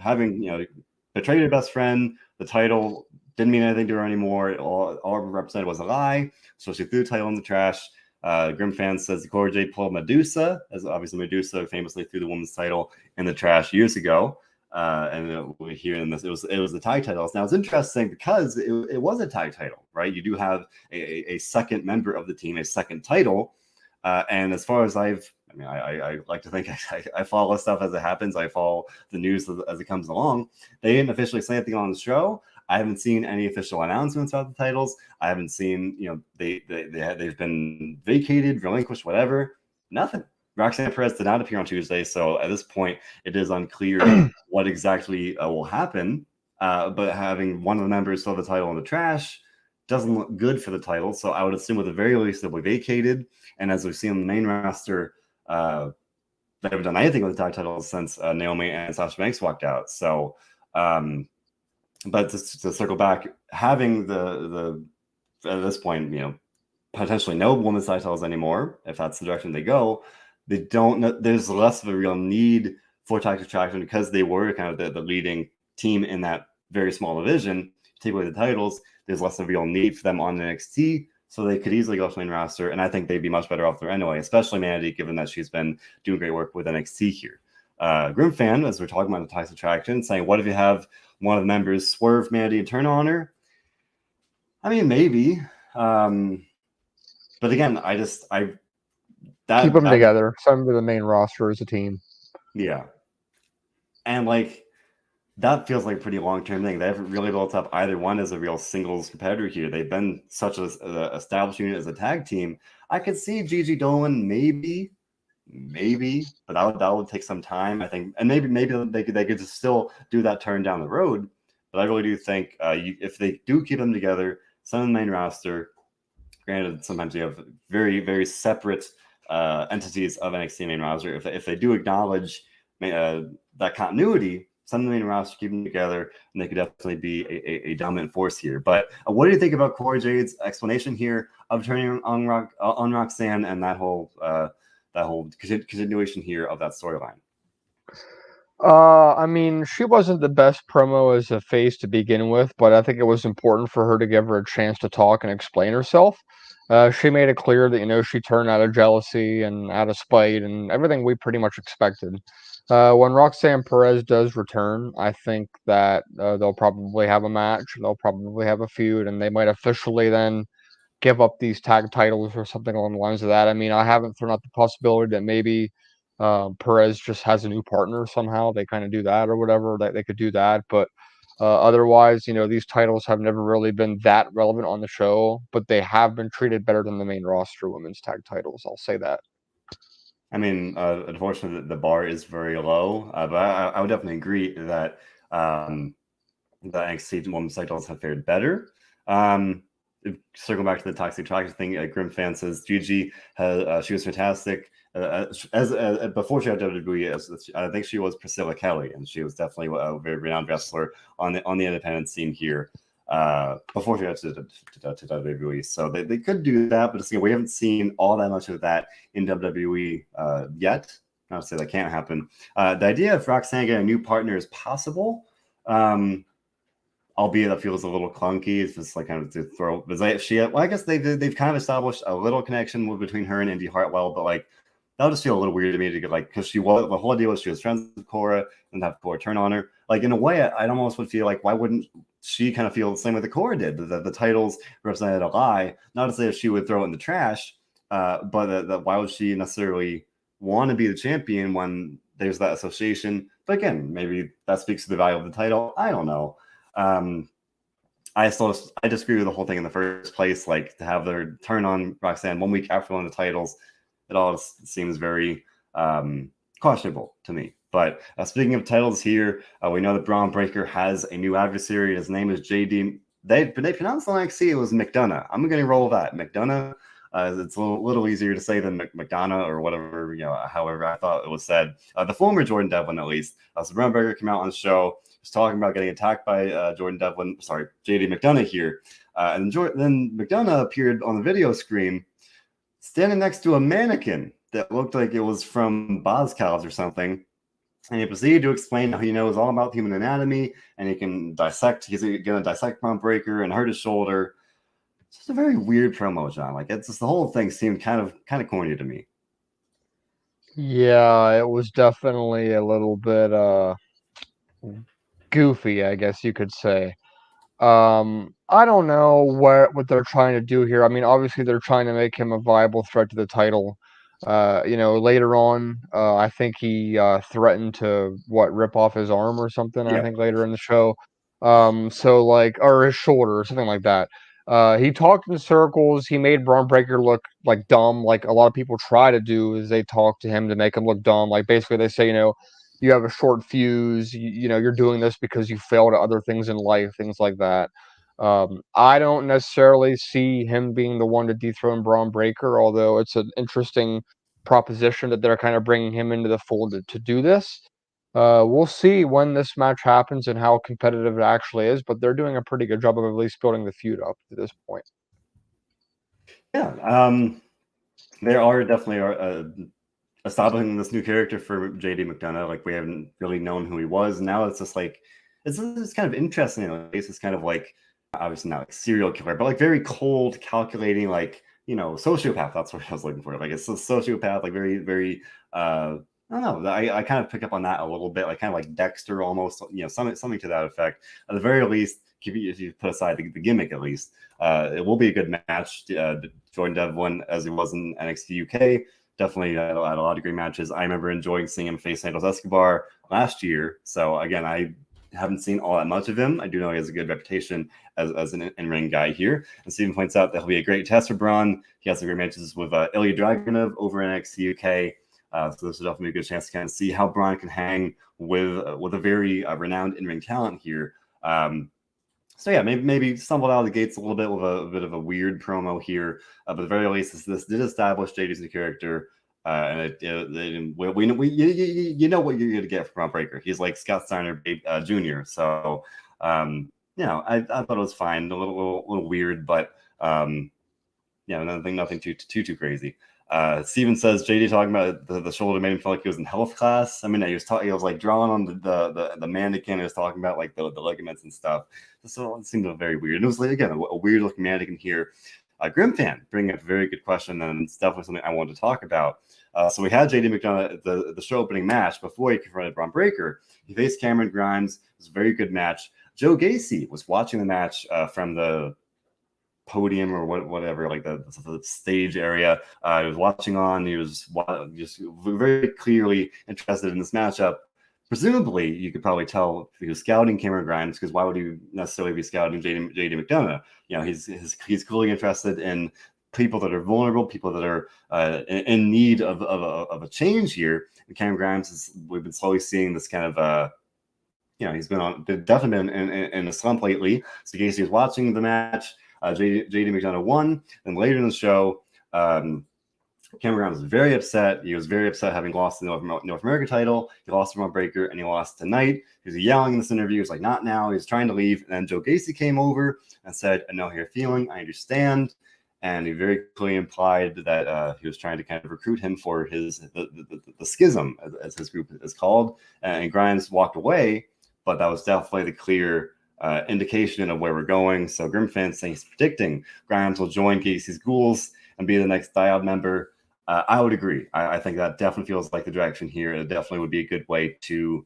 having betrayed her best friend, the title didn't mean anything to her anymore. All it represented was a lie. So she threw the title in the trash. Grim Fan says the Corey Jade pulled Medusa, as obviously Medusa famously threw the women's title in the trash years ago. And we hear in this, it was the tag titles. Now it's interesting because it was a tag title, right? You do have a second member of the team, a second title. And as far as I like to think I follow stuff as it happens. I follow the news as it comes along. They didn't officially say anything on the show. I haven't seen any official announcements about the titles. I haven't seen, they've been vacated, relinquished, whatever. Nothing. Roxanne Perez did not appear on Tuesday, so at this point, it is unclear what exactly will happen. But having one of the members throw the title in the trash doesn't look good for the title. So I would assume at the very least it'll be vacated. And as we've seen on the main roster, they haven't done anything with the tag titles since Naomi and Sasha Banks walked out. So, but to circle back, having the at this point, potentially no women's tag titles anymore, if that's the direction they go, they don't. There's less of a real need for Toxic Attraction because they were kind of the leading team in that very small division. Take away the titles, there's less of a real need for them on NXT, so they could easily go to the main roster, and I think they'd be much better off there anyway, especially Mandy, given that she's been doing great work with NXT here. Grim Fan, as we're talking about the Toxic Attraction, saying, what if you have one of the members swerve Mandy and turn on her? I mean, maybe. But again, keep them together. Send them to the main roster as a team. Yeah. And like, that feels like a pretty long-term thing. They haven't really built up either one as a real singles competitor here. They've been such an established unit as a tag team. I could see Gigi Dolan maybe, but that would take some time, I think. And maybe they could just still do that turn down the road. But I really do think if they do keep them together, some of the main roster, granted, sometimes you have very, very separate entities of NXT main roster. If they do acknowledge that continuity, some of the main roster keep them together, and they could definitely be a dominant force here. But what do you think about Cora Jade's explanation here of turning on Roxanne and that whole continuation here of that storyline? I mean, she wasn't the best promo as a face to begin with, but I think it was important for her to give her a chance to talk and explain herself. She made it clear that, she turned out of jealousy and out of spite and everything we pretty much expected. When Roxanne Perez does return, I think that they'll probably have a match, they'll probably have a feud, and they might officially then give up these tag titles or something along the lines of that. I mean, I haven't thrown out the possibility that maybe Perez just has a new partner somehow. They kind of do that or whatever. That they could do that, but otherwise, these titles have never really been that relevant on the show. But they have been treated better than the main roster women's tag titles. I'll say that. I mean, unfortunately, the bar is very low, but I would definitely agree that the NXT women's titles have fared better. Circling back to the toxic attraction thing, Grim fan says Gigi she was fantastic. As before she had WWE, I think she was Priscilla Kelly, and she was definitely a very renowned wrestler on the independent scene here before she got to WWE. So they could do that, but we haven't seen all that much of that in WWE yet. Not to say that can't happen. The idea of Roxanne getting a new partner is possible. Albeit that feels a little clunky. It's just like kind of to throw. I guess they've kind of established a little connection between her and Indy Hartwell, but like that'll just feel a little weird to me to get because the whole deal was she was friends with Cora and have Cora turn on her. Like in a way, I almost would feel like why wouldn't she kind of feel the same way that Cora did? That the titles represented a lie. Not to say that she would throw it in the trash, but that why would she necessarily want to be the champion when there's that association? But again, maybe that speaks to the value of the title. I don't know. I disagree with the whole thing in the first place. Like to have their turn on Roxanne 1 week after one of the titles, it all seems very questionable to me. But speaking of titles here, we know that Braun Breaker has a new adversary. His name is JD. They pronounced it like it was McDonough. I'm going to roll with that. McDonough. It's a little easier to say than McDonough or whatever, however I thought it was said. The former Jordan Devlin, at least. So Braun Breaker came out on the show. Was talking about getting attacked by JD McDonough here. And then McDonough appeared on the video screen standing next to a mannequin that looked like it was from Boz-Cows or something. And he proceeded to explain how he knows all about human anatomy and he can dissect. He's going to dissect Braun Breaker and hurt his shoulder. It's just a very weird promo, John. Like it's just the whole thing seemed kind of corny to me. Yeah, it was definitely a little bit goofy, I guess you could say. I don't know what they're trying to do here. I mean, obviously they're trying to make him a viable threat to the title. Later on, I think he threatened to rip off his arm or something. Yeah. I think later in the show, or his shoulder or something like that. He talked in circles. He made Braun Breaker look like dumb, like a lot of people try to do. Is they talk to him to make him look dumb. Like basically they say, you have a short fuse. You're doing this because you failed at other things in life, things like that. I don't necessarily see him being the one to dethrone Braun Breaker, although it's an interesting proposition that they're kind of bringing him into the fold to do this. We'll see when this match happens and how competitive it actually is, but they're doing a pretty good job of at least building the feud up to this point. Yeah, there are definitely establishing this new character for JD McDonough. Like we haven't really known who he was. Now it's just like it's kind of interesting. It's kind of like obviously not like serial killer, but like very cold, calculating, like sociopath. That's what I was looking for. Like it's a sociopath, like very, very. I don't know. I kind of pick up on that a little bit, like kind of like Dexter almost. Something to that effect. At the very least, if you put aside the gimmick, at least it will be a good match. Jordan Devlin, as he was in NXT UK. Definitely had a lot of great matches. I remember enjoying seeing him face Santos Escobar last year. So again, I haven't seen all that much of him. I do know he has a good reputation as an in-ring guy here. And Steven points out that he'll be a great test for Braun. He has some great matches with Ilya Dragunov over in NXT UK. So this is definitely a good chance to kind of see how Braun can hang with a very renowned in-ring talent here. So yeah, maybe stumbled out of the gates a little bit with a bit of a weird promo here, but at the very least, this did establish JD's new character, and you know what you're going to get from Braun Breaker. He's like Scott Steiner Jr. So I thought it was fine, a little weird, but nothing too crazy. Steven says JD talking about the shoulder made him feel like he was in health class. I mean, he was like drawing on the mannequin. He was talking about like the ligaments and stuff. So it seemed very weird. And it was like, again, a weird looking mannequin here. Grim fan bringing up a very good question, and it's definitely something I wanted to talk about. So we had JD McDonald the show opening match before he confronted Braun Breaker. He faced Cameron Grimes. It was a very good match. Joe Gacy was watching the match from the podium or whatever, like the stage area. He was watching on. He was just very clearly interested in this matchup. Presumably, you could probably tell he was scouting Cameron Grimes, because why would he necessarily be scouting JD McDonough? He's clearly interested in people that are vulnerable, people that are in need of a change here. And Cameron Grimes we've been slowly seeing this kind of he's been definitely in a slump lately. So Gacy was watching the match. JD McDonough won. And later in the show, Cameron Grimes was very upset. He was very upset having lost the North America title. He lost to Braun Breaker, and he lost tonight. He was yelling in this interview. He was like, not now. He was trying to leave. And then Joe Gacy came over and said, I know how you're feeling. I understand. And he very clearly implied that he was trying to kind of recruit him for the schism, as his group is called. And Grimes walked away, but that was definitely the clear indication of where we're going. So Grim fans saying he's predicting Grimes will join Gacy's Ghouls and be the next Diode member. I would agree. I think that definitely feels like the direction here. It definitely would be a good way to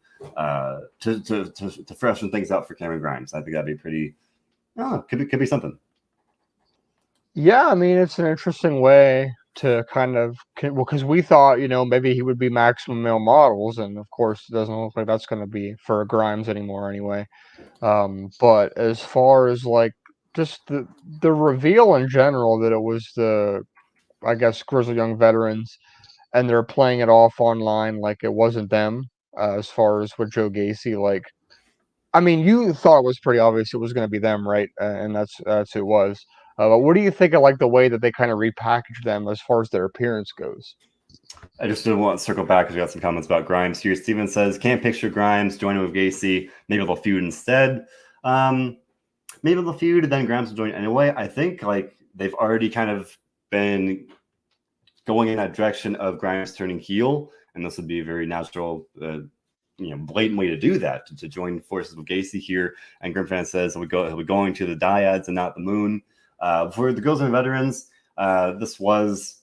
freshen things up for Cameron Grimes. I think that'd be pretty. Could be something. Yeah, I mean, it's an interesting way to kind of, because we thought, maybe he would be maximum male models, and of course, it doesn't look like that's going to be for Grimes anymore anyway. But as far as like just the reveal in general that it was I guess, Grizzled Young Veterans, and they're playing it off online like it wasn't them, as far as with Joe Gacy, like, I mean, you thought it was pretty obvious it was going to be them, right? And that's who it was. But what do you think of like the way that they kind of repackaged them as far as their appearance goes? I just did want to circle back because we got some comments about Grimes here. Steven says, can't picture Grimes joining with Gacy. Maybe they'll feud instead. Maybe they'll feud and then Grimes will join anyway. I think like they've already kind of been going in that direction of Grimes turning heel, and this would be a very natural, blatant way to do that, to join forces with Gacy here. And Grim fan says he'll be going to the dyads and not the moon. For the Girls and Veterans, this was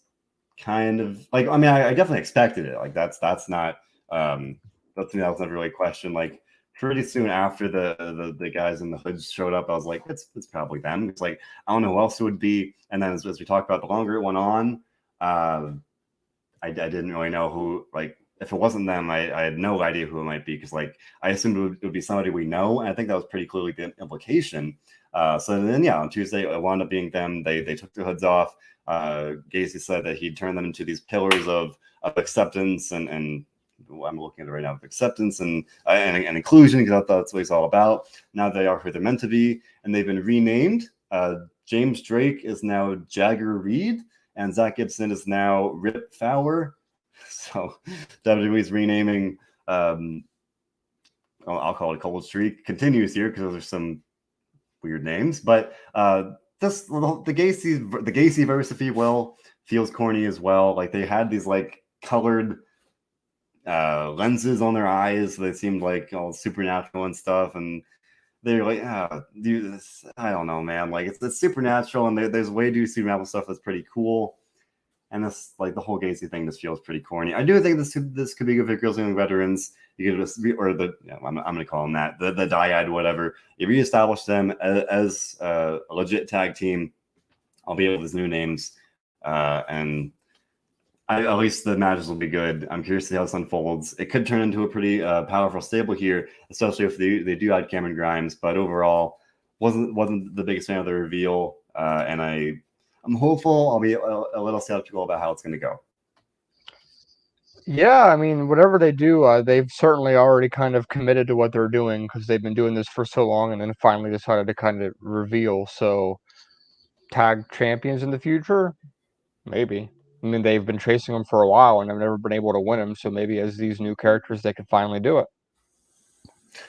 kind of like, I mean, I definitely expected it. Like that's not that was never really a question. Like pretty soon after the guys in the hoods showed up, I was like, it's probably them. It's like I don't know who else it would be. And then as we talked about, the longer it went on, I didn't really know who, like, if it wasn't them, I had no idea who it might be, because like I assumed it would be somebody we know, and I think that was pretty clearly the implication. So then on Tuesday it wound up being them. They took their hoods off. Gacy said that he'd turn them into these pillars of acceptance and I'm looking at it right now, of acceptance and inclusion, because that's what he's all about. Now they are who they're meant to be, and they've been renamed. James Drake is now Jagger Reed, and Zach Gibson is now Rip Fowler. So WWE's renaming, I'll call it a cold streak, continues here because those are some weird names. But the Gacy verse, if you will, feels corny as well. Like they had these like colored lenses on their eyes. So they seemed like all supernatural and stuff, and they're like, dude, this, I don't know, man. Like it's supernatural, and there's way too supernatural stuff that's pretty cool. And this, like the whole Gacy thing, just feels pretty corny. I do think this could be good for Girls and Veterans. You could just I'm going to call them that, the dyad, whatever. You reestablish them as a legit tag team, albeit with new names, and at least the matches will be good. I'm curious to see how this unfolds. It could turn into a pretty powerful stable here, especially if they do add Cameron Grimes. But overall, wasn't the biggest fan of the reveal, and I'm hopeful. I'll be a little skeptical about how it's going to go. Yeah, I mean, whatever they do, they've certainly already kind of committed to what they're doing because they've been doing this for so long and then finally decided to kind of reveal. So, tag champions in the future? Maybe. I mean, they've been chasing them for a while and have never been able to win them. So maybe as these new characters, they can finally do it.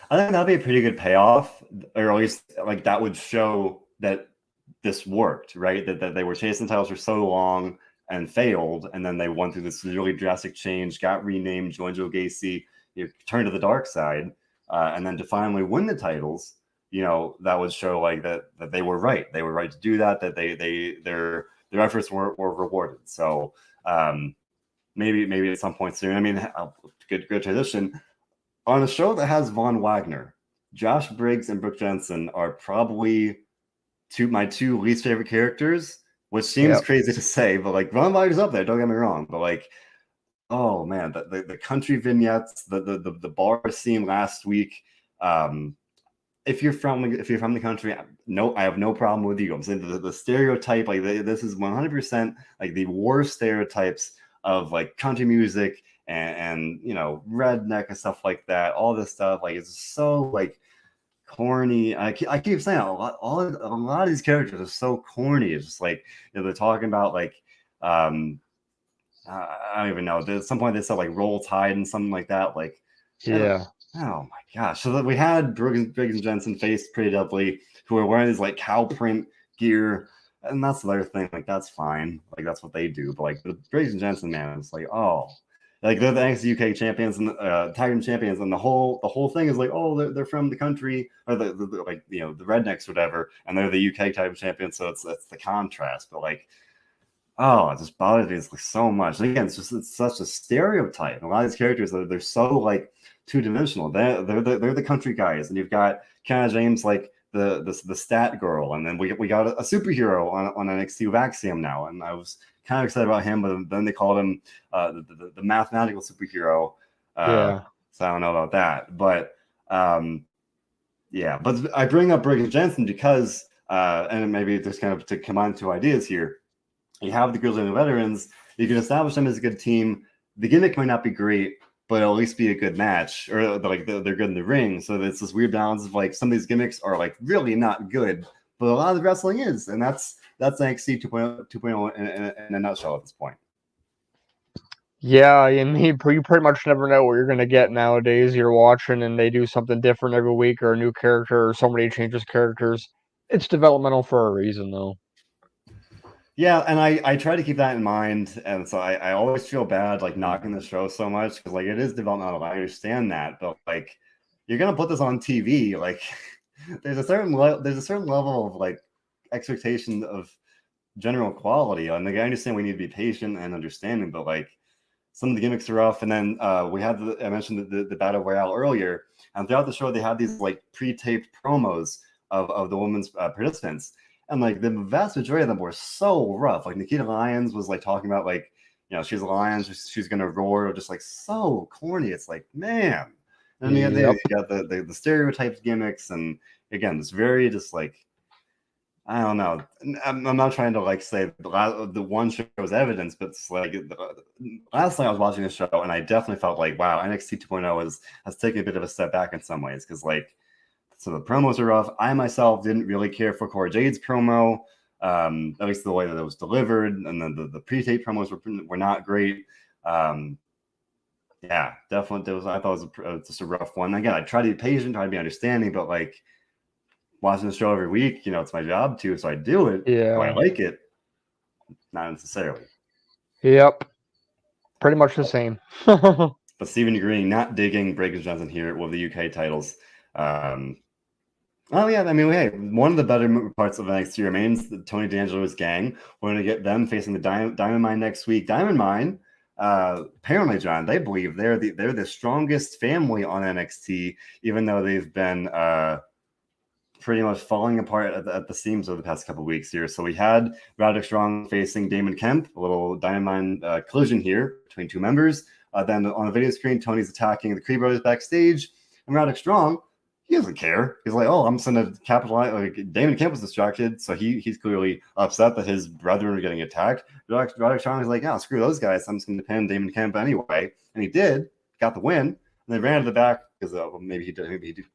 I think that'd be a pretty good payoff, or at least like that would show that this worked, right? That they were chasing titles for so long and failed, and then they went through this really drastic change, got renamed, joined Joe Gacy, turned to the dark side, and then to finally win the titles. That would show like that they were right. They were right to do that. That their efforts were rewarded. So maybe at some point soon. I mean, good transition. On a show that has Von Wagner, Josh Briggs and Brooke Jensen are probably my two least favorite characters, which seems Yep. crazy to say, but like Von Wagner's up there, don't get me wrong. But like, oh man, the country vignettes, the bar scene last week. If you're from the country, no, I have no problem with you. I'm saying the stereotype, like this is 100% like the worst stereotypes of like country music and redneck and stuff like that. All this stuff, like it's so like corny. I keep saying a lot of these characters are so corny. It's just like they're talking about like I don't even know. At some point they said like Roll Tide and something like that. Like, Yeah. oh my gosh! So that we had Briggs and Jensen faced Pretty Deadly, who are wearing these like cow print gear, and that's the other thing. Like that's fine. Like that's what they do. But like the Briggs and Jensen, man, it's like like they're the NXT UK champions and tag team champions, and the whole thing is like, oh, they're from the country or the like the rednecks or whatever, and they're the UK tag team champions. So it's the contrast. But like, oh, it just bothers me like so much. And again, it's such a stereotype. And a lot of these characters they're so like two dimensional. They're the country guys, and you've got Kenna James like the stat girl, and then we got a superhero on NXT with Axiom now, and I was kind of excited about him, but then they called him the mathematical superhero. Yeah. So I don't know about that, but yeah. But I bring up Briggs Jensen because and maybe just kind of to combine two ideas here. You have the Grizzly and the Veterans. You can establish them as a good team. The gimmick might not be great, but it'll at least be a good match, or like they're good in the ring. So it's this weird balance of like some of these gimmicks are like really not good, but a lot of the wrestling is, and that's NXT 2.0 in a nutshell at this point. Yeah, and you pretty much never know what you're going to get nowadays. You're watching and they do something different every week or a new character or somebody changes characters. It's developmental for a reason, though. Yeah, and I try to keep that in mind, and so I always feel bad like knocking the show so much because like it is developmental. I understand that, but like you're gonna put this on TV, like there's a certain level of like expectation of general quality. And like, I understand we need to be patient and understanding, but like some of the gimmicks are rough. And then we had I mentioned the battle royale earlier, and throughout the show they had these like pre-taped promos of the women's participants, and like the vast majority of them were so rough. Like Nikita Lyons was like talking about like she's a lion, she's gonna roar, just like so corny. It's like man. And then Yep. you got the stereotypes gimmicks, and again, it's very just like I don't know. I'm not trying to like say the one show is evidence, but it's like last night I was watching this show and I definitely felt like wow, NXT 2.0 has taken a bit of a step back in some ways because like so the promos are rough. I myself didn't really care for Cora Jade's promo, at least the way that it was delivered, and then the pre-tape promos were not great. Yeah, definitely. I thought it was just a rough one. Again, I try to be patient, try to be understanding, but like watching the show every week, it's my job too, so I do it. Do I Yeah. like it? Not necessarily. Yep. Pretty much the same. But Stephen Green not digging Briggs Johnson here with the UK titles. Oh yeah, I mean, hey, one of the better parts of NXT remains the Tony D'Angelo's gang. We're going to get them facing the Diamond Mine next week. Diamond Mine, apparently, John, they believe they're the strongest family on NXT, even though they've been pretty much falling apart at the seams over the past couple of weeks here. So we had Roderick Strong facing Damon Kemp, a little Diamond Mine collision here between two members. Then on the video screen, Tony's attacking the Creed Brothers backstage, and Roderick Strong. he doesn't care. He's like, oh, I'm just going to capitalize. Like, Damon Kemp was distracted, so he's clearly upset that his brethren are getting attacked. Roderick Strong is like, yeah, screw those guys. I'm just going to pin Damon Kemp anyway. And he did, got the win. And they ran to the back because maybe he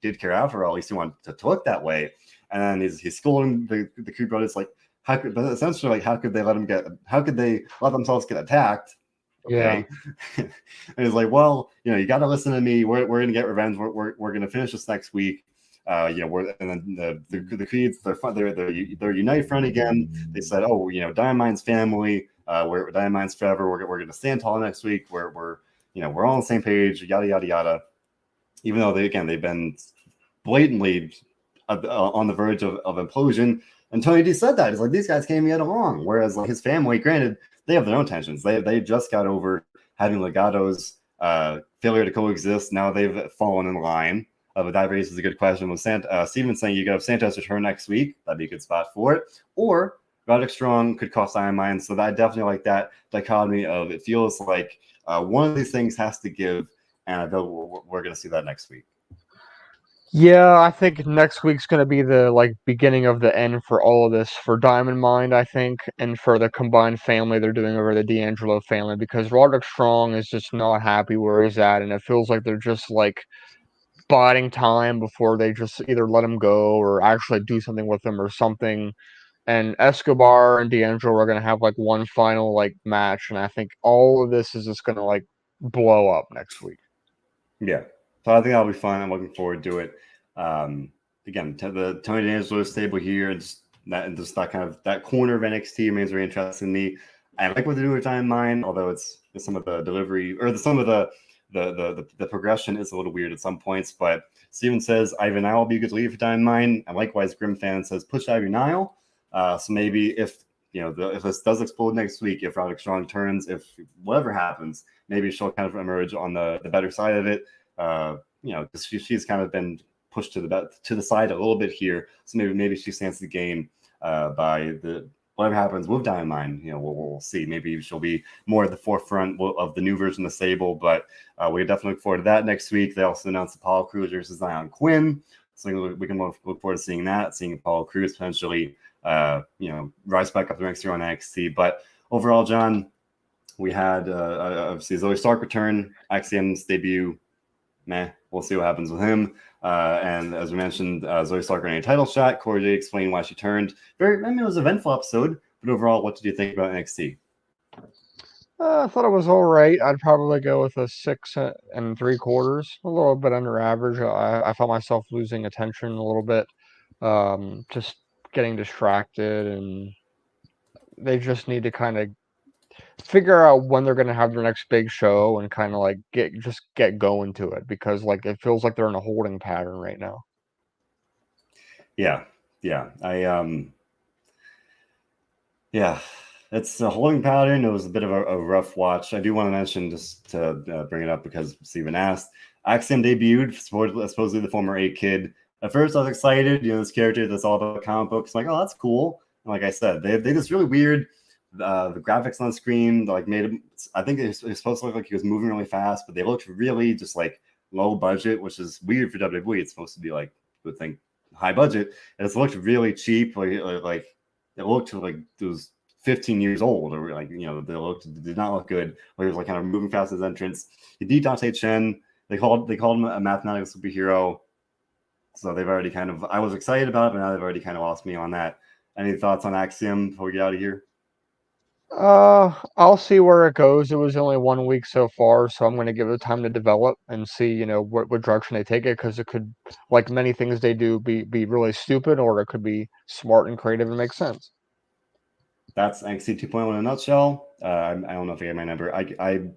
did care after all. At least he wanted to look that way. And then he's scolding the Creed brothers like, but essentially, like, how could they let themselves get attacked? Okay. Yeah. And he's like, well, you got to listen to me. We're going to get revenge. We're going to finish this next week. And then the Creeds, they're Unite Front again. They said, oh, Diamond's family. We're Diamond's forever. We're going to stand tall next week. We're all on the same page. Yada yada yada. Even though they've been blatantly on the verge of implosion. And Tony D said that. It's like, these guys can't get along. Whereas, like, his family, granted, they have their own tensions. They just got over having Legato's failure to coexist. Now they've fallen in line. But that raises a good question. With Steven saying you got to have Santos return next week, that'd be a good spot for it. Or Roderick Strong could cost Iron Mine. So I definitely like that dichotomy of, it feels like one of these things has to give. And I feel we're going to see that next week. Yeah, I think next week's going to be the beginning of the end for all of this for Diamond Mine, I think, and for the combined family they're doing over the D'Angelo family, because Roderick Strong is just not happy where he's at, and it feels like they're just biding time before they just either let him go or actually do something with him or something. And Escobar and D'Angelo are going to have one final match, and I think all of this is just going to blow up next week. Yeah. So I think that'll be fun. I'm looking forward to it. Again, the Tony D'Angelo stable here, and that kind of that corner of NXT remains very interesting to me. I like what they do with Diamond Mine, although it's some of the delivery or some of the progression is a little weird at some points. But Steven says Ivan Nile will be a good lead for Diamond Mine, and likewise Grim Fan says push Ivan Nile. So maybe if if this does explode next week, if Roderick Strong turns, if whatever happens, maybe she'll kind of emerge on the better side of it. Because she's kind of been pushed to the side a little bit here. So maybe she stands to gain by whatever happens with Diamond Mine. We'll see. Maybe she'll be more at the forefront of the new version of the stable. But we definitely look forward to that next week. They also announced Apollo Crews versus Zion Quinn. So we can look forward to seeing that, seeing Apollo Crews potentially rise back up the ranks here on NXT. But overall, John, we had obviously Zoe Stark return, Axiom's debut. We'll see what happens with him. And as we mentioned, Zoe Stark in a title shot. Corey J explained why she turned. It was an eventful episode. But overall, what did you think about NXT? I thought it was all right. I'd probably go with a 6 3/4, a little bit under average. I found myself losing attention a little bit, just getting distracted, and they just need to kind of figure out when they're going to have their next big show and kind of get going to it, because it feels like they're in a holding pattern right now. Yeah. It's a holding pattern. It was a bit of a rough watch. I do want to mention, just to bring it up because Steven asked, Axiom debuted, supposedly the former 8 Kid. At first I was excited, this character that's all about comic books. I'm like, oh, that's cool. And like I said, they this really weird, the graphics on the screen, made him, I think it was supposed to look like he was moving really fast, but they looked really just low budget, which is weird for WWE. It's supposed to be you would think high budget, and it looked really cheap. It looked like it was 15 years old, or they did not look good. He was kind of moving fast as entrance. He beat Dante Chen. They called him a mathematical superhero. So they've already I was excited about it, but now they've already kind of lost me on that. Any thoughts on Axiom before we get out of here? I'll see where it goes. It was only 1 week so far, so I'm going to give it time to develop and see, what direction they take it, because it could, like many things they do, be really stupid, or it could be smart and creative and make sense. That's NXT 2.0 in a nutshell. I don't know if I get my number. I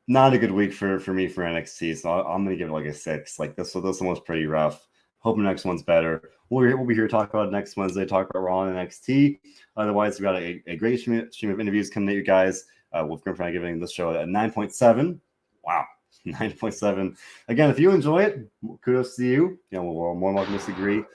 not a good week for me for NXT, so I'm going to give it a 6. This one was pretty rough. Hope the next one's better. We'll be here to talk about it next Wednesday, talk about Raw and NXT. Otherwise, we got a great stream of interviews coming at you guys. With Grim Fan giving this show a 9.7. Wow, 9.7. Again, if you enjoy it, kudos to you. We're more welcome to disagree.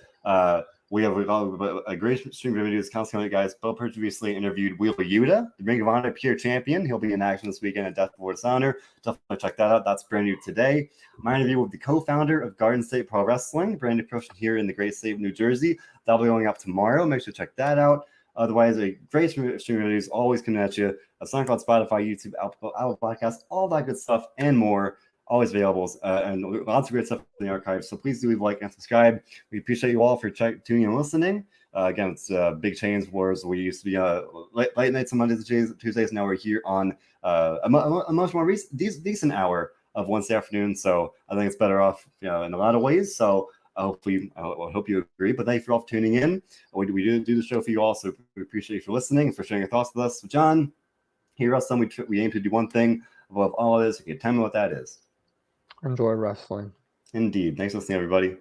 We have a great stream of videos constantly, guys. Bill Purge recently interviewed Wheeler Yuta, the Ring of Honor Pure Champion. He'll be in action this weekend at Death Before Dishonor. Definitely check that out. That's brand new today. My interview with the co-founder of Garden State Pro Wrestling, brand new promotion here in the great state of New Jersey. That'll be going up tomorrow. Make sure to check that out. Otherwise, a great stream of videos always coming at you. SoundCloud, Spotify, YouTube, Apple Podcasts, all that good stuff and more. Always available, and lots of great stuff in the archives. So please do leave a like and subscribe. We appreciate you all for tuning and listening. Again, it's big change. Whereas we used to be late nights on Mondays and Tuesdays. Now we're here on a much more decent hour of Wednesday afternoon. So I think it's better off, in a lot of ways. So I hope you agree. But thank you all for tuning in. We do the show for you all. So we appreciate you for listening and for sharing your thoughts with us. So John, here at WrestleZone, we aim to do one thing above all of this. Can you tell me what that is? Enjoy wrestling. Indeed. Thanks for listening, everybody.